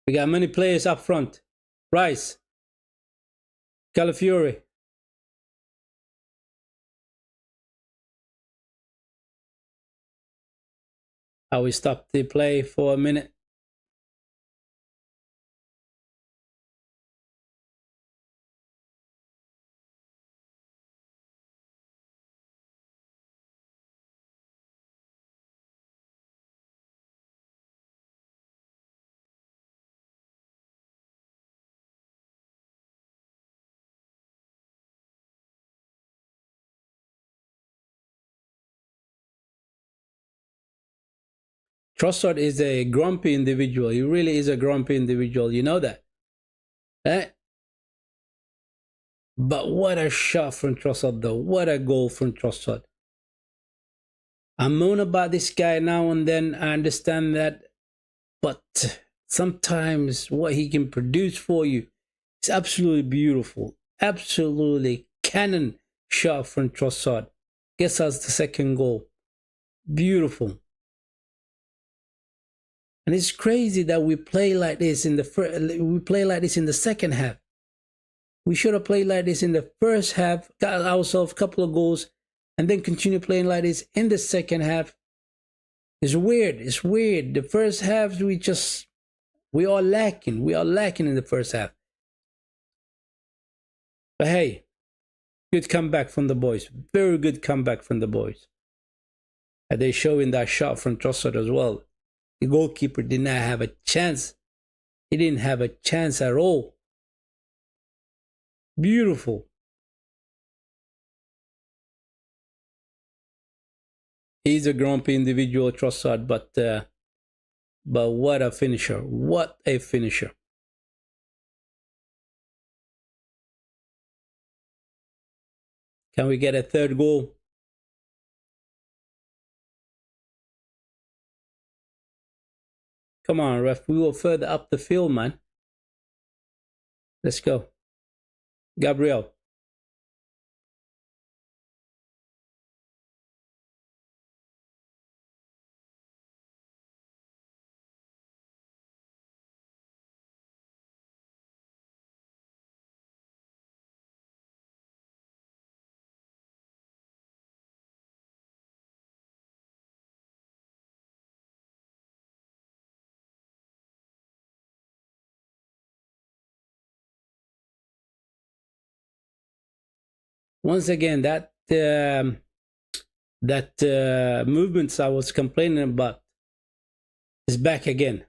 We got many players up front. Rice. Calafiori. We stopped the play for a minute. Trossard is a grumpy individual. He really is a grumpy individual. You know that. Eh? But what a shot from Trossard, though. What a goal from Trossard. I moan about this guy now and then. I understand that. But sometimes what he can produce for you is absolutely beautiful. Absolutely cannon shot from Trossard. Gets us the second goal. Beautiful. And it's crazy that we play like this in the second half. We should have played like this in the first half, got ourselves a couple of goals, and then continue playing like this in the second half. It's weird. It's weird. The first half, we are lacking. We are lacking in the first half. But hey, good comeback from the boys. Very good comeback from the boys. And they showing that shot from Trossard as well. The goalkeeper did not have a chance. He didn't have a chance at all. Beautiful. He's a grumpy individual, Trossard, but what a finisher. What a finisher. Can we get a third goal? Come on, ref. We were further up the field, man. Let's go. Gabriel. Once again, that movements I was complaining about is back again.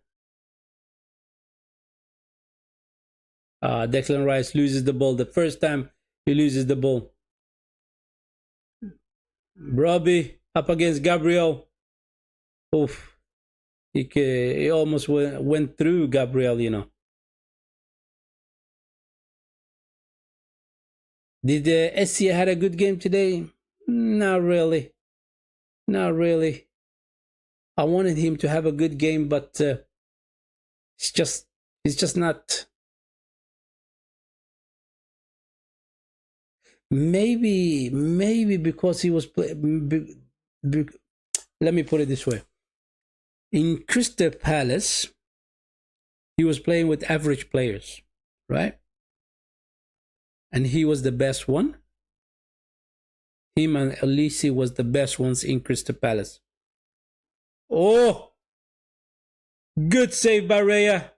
Declan Rice loses the ball. The first time he loses the ball. Robbie up against Gabriel. Oof. He almost went through Gabriel, you know. Did Essia had a good game today? Not really. Not really. I wanted him to have a good game, but it's just not. Maybe because he was let me put it this way. In Crystal Palace, he was playing with average players, right? And he was the best one. Him and Elise was the best ones in Crystal Palace. Oh! Good save by Raya.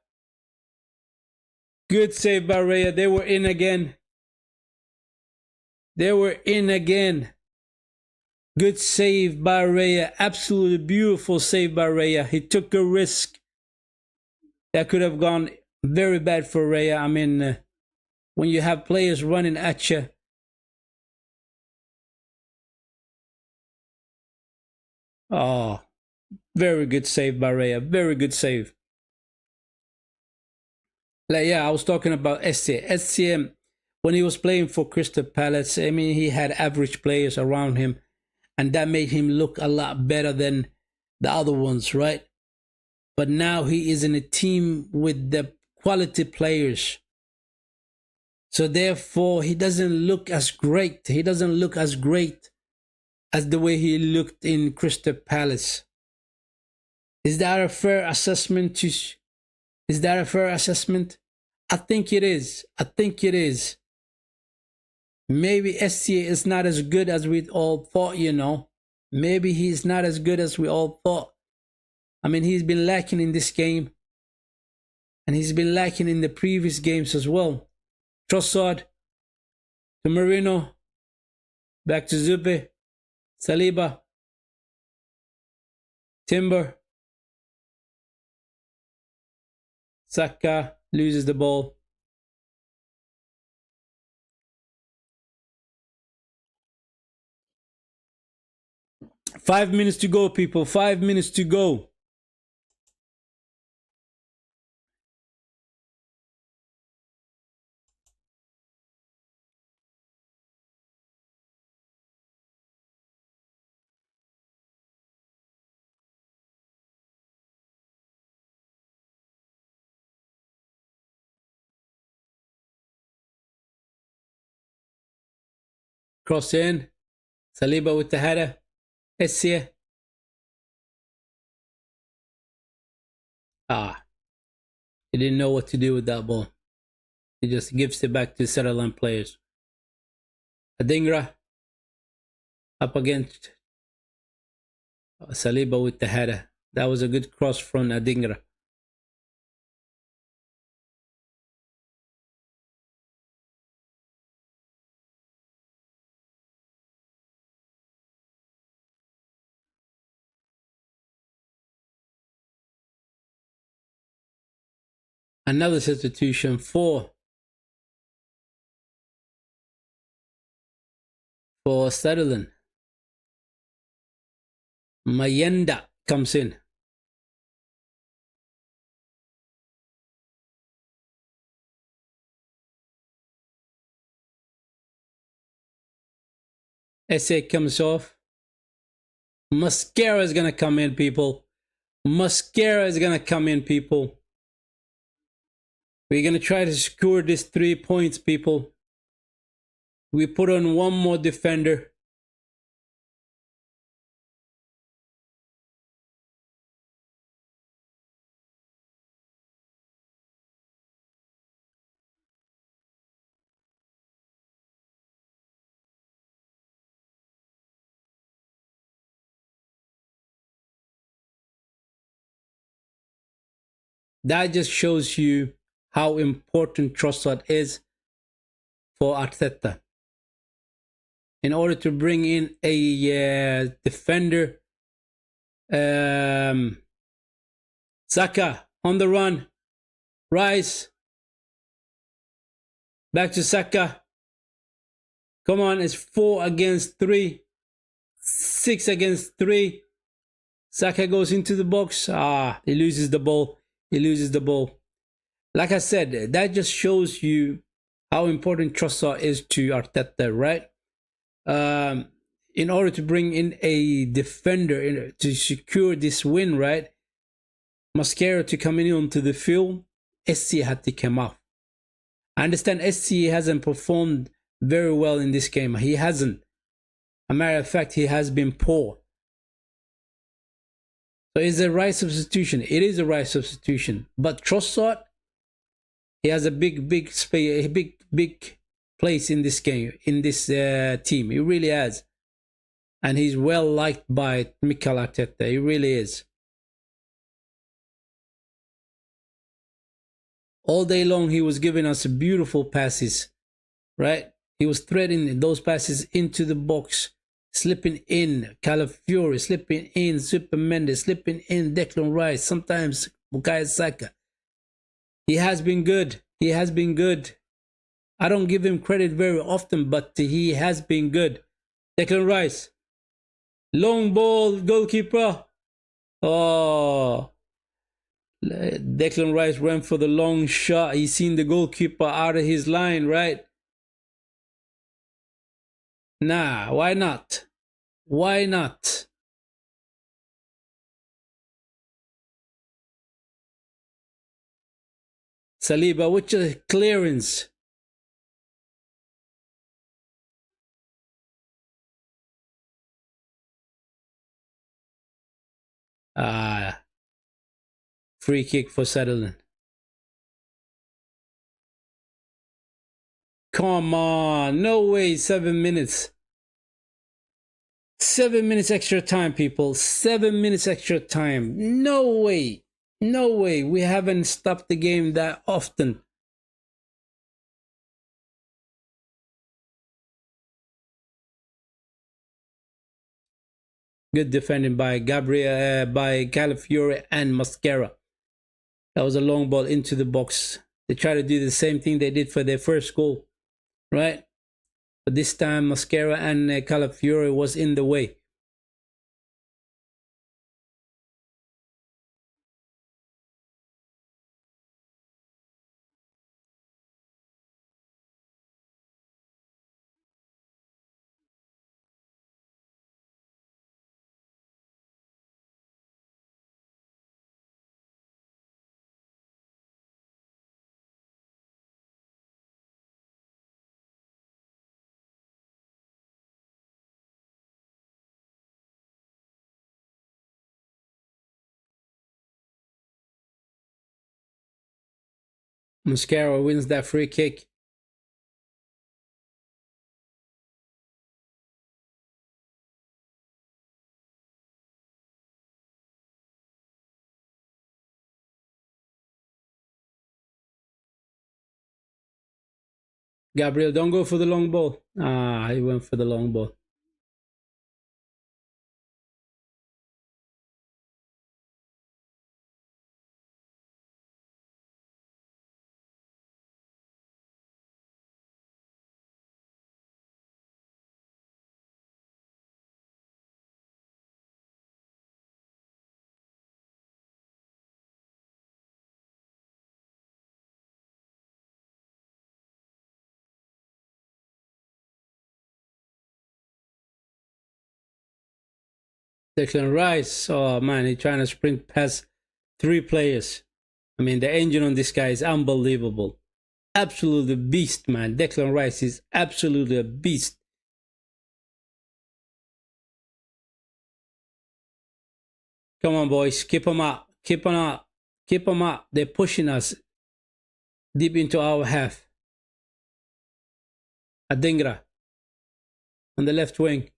Good save by Raya. They were in again. They were in again. Good save by Raya. Absolutely beautiful save by Raya. He took a risk. That could have gone very bad for Raya. I mean, when you have players running at you. Oh, very good save by Raya. Very good save. Like, yeah, I was talking about SCM. SCM, when he was playing for Crystal Palace, I mean, he had average players around him. And that made him look a lot better than the other ones, right? But now he is in a team with the quality players. So therefore, he doesn't look as great. He doesn't look as great as the way he looked in Crystal Palace. Is that a fair assessment? Is that a fair assessment? I think it is. I think it is. Maybe SCA is not as good as we all thought, you know. Maybe he's not as good as we all thought. I mean, he's been lacking in this game. And he's been lacking in the previous games as well. Trossard to Marino. Back to Zuppe. Saliba. Timber. Saka loses the ball. Five minutes to go, people. 5 minutes to go. Cross in. Saliba with the header. Essia. He didn't know what to do with that ball. He just gives it back to Sunderland players. Adingra. Up against Saliba with the header. That was a good cross from Adingra. Another substitution for Sunderland. Mayenda comes in. SA comes off. Mascara is going to come in, people. Mascara is going to come in, people. We're going to try to score this 3 points, people. We put on one more defender. That just shows you how important Trossard is for Arteta. In order to bring in a defender, Saka on the run, Rice, back to Saka. Come on, it's 4 against 3, 6 against 3. Saka goes into the box. He loses the ball. He loses the ball. Like I said, that just shows you how important Trossard is to Arteta, right? In order to bring in a defender to secure this win, right? Mascara to come in onto the field, SC had to come off. I understand SC hasn't performed very well in this game. He hasn't. As a matter of fact, he has been poor. So it's the right substitution. It is the right substitution. But Trossard, he has a big space, a big place in this game, in this team. He really has. And he's well liked by Mikel Arteta. He really is. All day long, he was giving us beautiful passes, right? He was threading those passes into the box, slipping in Calafiori, slipping in Super Mendes, slipping in Declan Rice, sometimes Bukayo Saka. He has been good. He has been good. I don't give him credit very often, but he has been good. Declan Rice. Long ball, goalkeeper. Oh. Declan Rice ran for the long shot. He's seen the goalkeeper out of his line, right? Nah, why not? Why not? Saliba, what's your clearance? Free kick for Sunderland. Come on, no way, 7 minutes. 7 minutes extra time, people. 7 minutes extra time. No way. No way. We haven't stopped the game that often. Good defending by by Calafiore and Mascara. That was a long ball into the box. They try to do the same thing they did for their first goal, right? But this time Mascara and Calafiore was in the way. Mascara wins that free kick. Gabriel, don't go for the long ball. Ah, he went for the long ball. Declan Rice, oh man, he's trying to sprint past 3 players. I mean, the engine on this guy is unbelievable. Absolutely beast, man. Declan Rice is absolutely a beast. Come on, boys. Keep them up. Keep them up. Keep them up. They're pushing us deep into our half. Adingra on the left wing.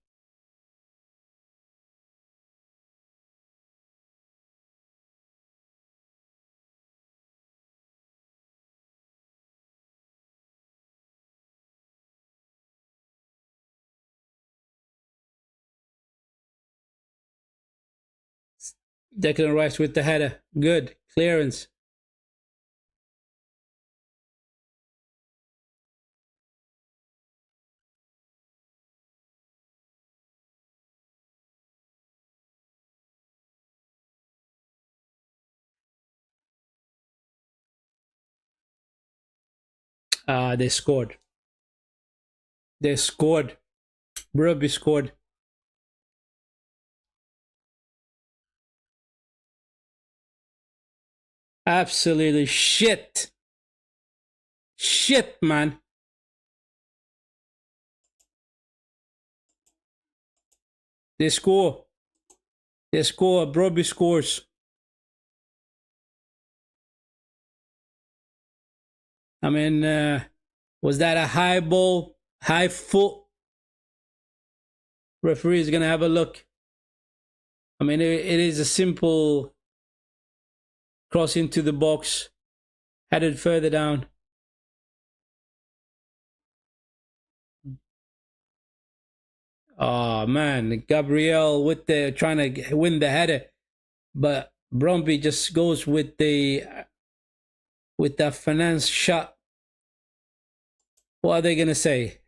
Declan Rice with the header. Good. Clearance. They scored. They scored. Brubby scored. Absolutely shit. Shit, man. They score. They score. Brubby scores. I mean, was that a high ball? High foot? Referee is going to have a look. I mean, it is a simple cross into the box, headed further down. Oh man, Gabriel with the trying to win the header, but Bromby just goes with that finance shot. What are they gonna say?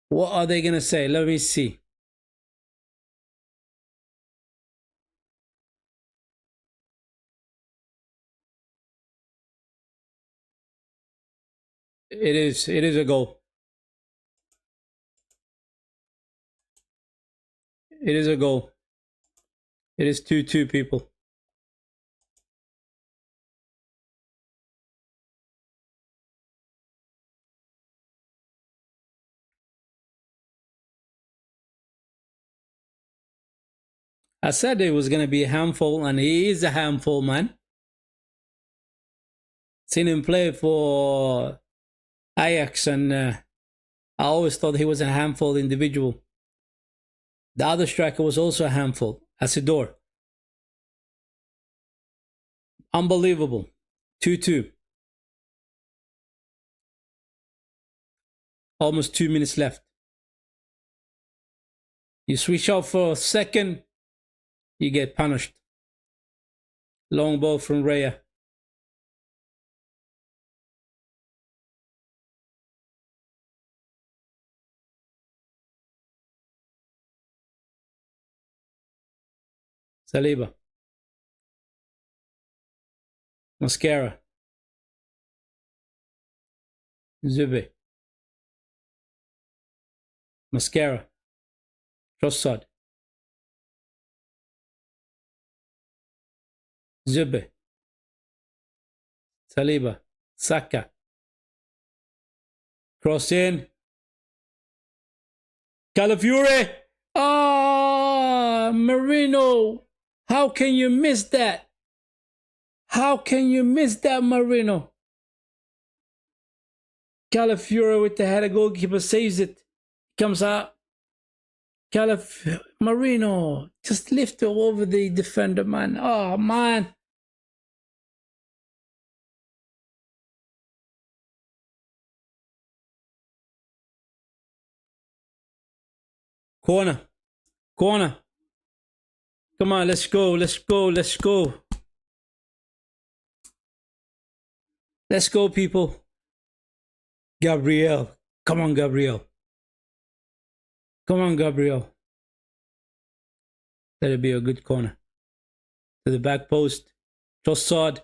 What are they gonna say? Let me see. It is a goal. It is a goal. It is 2-2, people. I said it was going to be a handful, and he is a handful, man. Seen him play for Ajax, and I always thought he was a handful individual. The other striker was also a handful, Asidor. Unbelievable. 2-2. Almost 2 minutes left. You switch off for a second, you get punished. Long ball from Raya. Saliba. Mascara. Zube. Mascara. Trossard. Zube. Saliba. Saka. Cross in. Calafiore. Ah, Marino. How can you miss that? How can you miss that, Marino? Calafiore with the header, goalkeeper saves it. Comes out. Marino just lift it over the defender, man. Oh, man. Corner. Corner. Come on, let's go, let's go, let's go. Let's go, people. Gabriel. Come on, Gabriel. Come on, Gabriel. That'll be a good corner. To the back post. Trossard.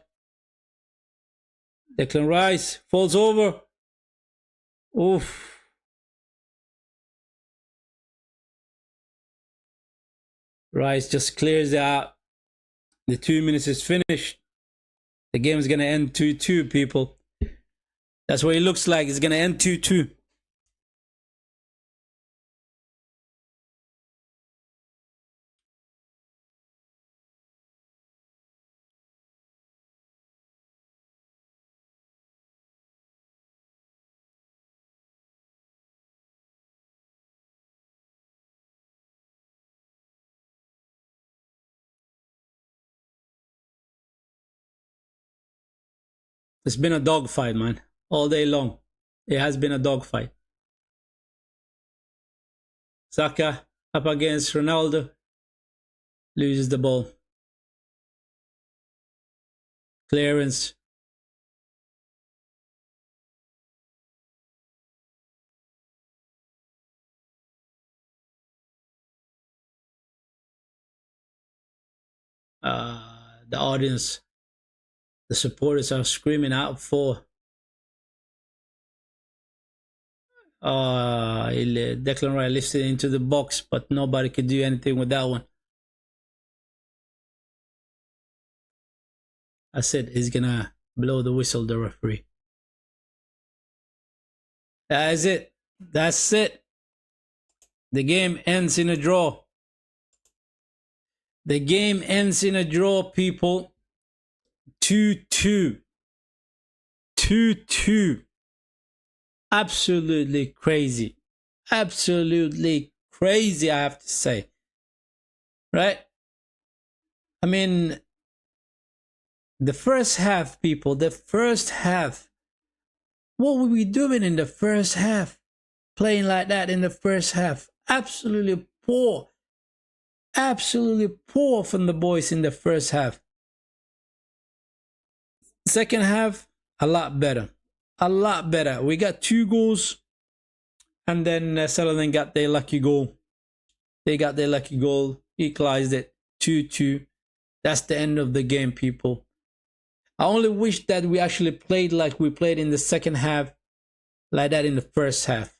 Declan Rice falls over. Oof. Rice just clears it out. The 2 minutes is finished. The game is going to end 2-2, people. That's what it looks like. It's going to end 2-2. It's been a dogfight, man. All day long. It has been a dogfight. Saka up against Ronaldo. Loses the ball. Clearance. The audience, the supporters are screaming out for Declan Rice lifts it into the box, but nobody could do anything with that one. I said he's gonna blow the whistle, the referee. That's it. That's it. The game ends in a draw. The game ends in a draw, people. 2-2. 2-2. Absolutely crazy. Absolutely crazy, I have to say. Right? I mean, the first half, people, the first half. What were we doing in the first half? Playing like that in the first half. Absolutely poor. Absolutely poor from the boys in the first half. Second half, a lot better. A lot better. We got 2 goals. And then Sunderland got their lucky goal. They got their lucky goal. Equalized it. 2-2. That's the end of the game, people. I only wish that we actually played like we played in the second half. Like that in the first half.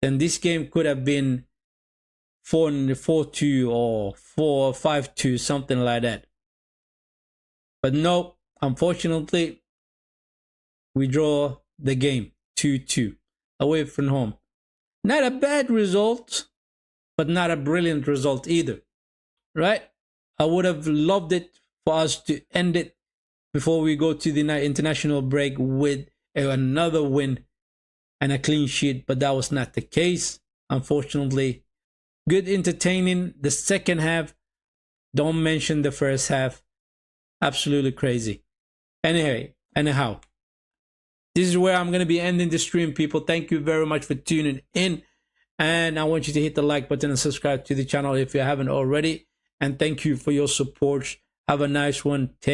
Then this game could have been 4-2 or 5-2, something like that. But no, unfortunately, we draw the game 2-2 away from home. Not a bad result, but not a brilliant result either. Right? I would have loved it for us to end it before we go to the international break with another win and a clean sheet, but that was not the case, unfortunately. Good entertaining. The second half, don't mention the first half. Absolutely crazy. Anyhow, this is where I'm going to be ending the stream, people. Thank you very much for tuning in. And I want you to hit the like button and subscribe to the channel if you haven't already. And thank you for your support. Have a nice one.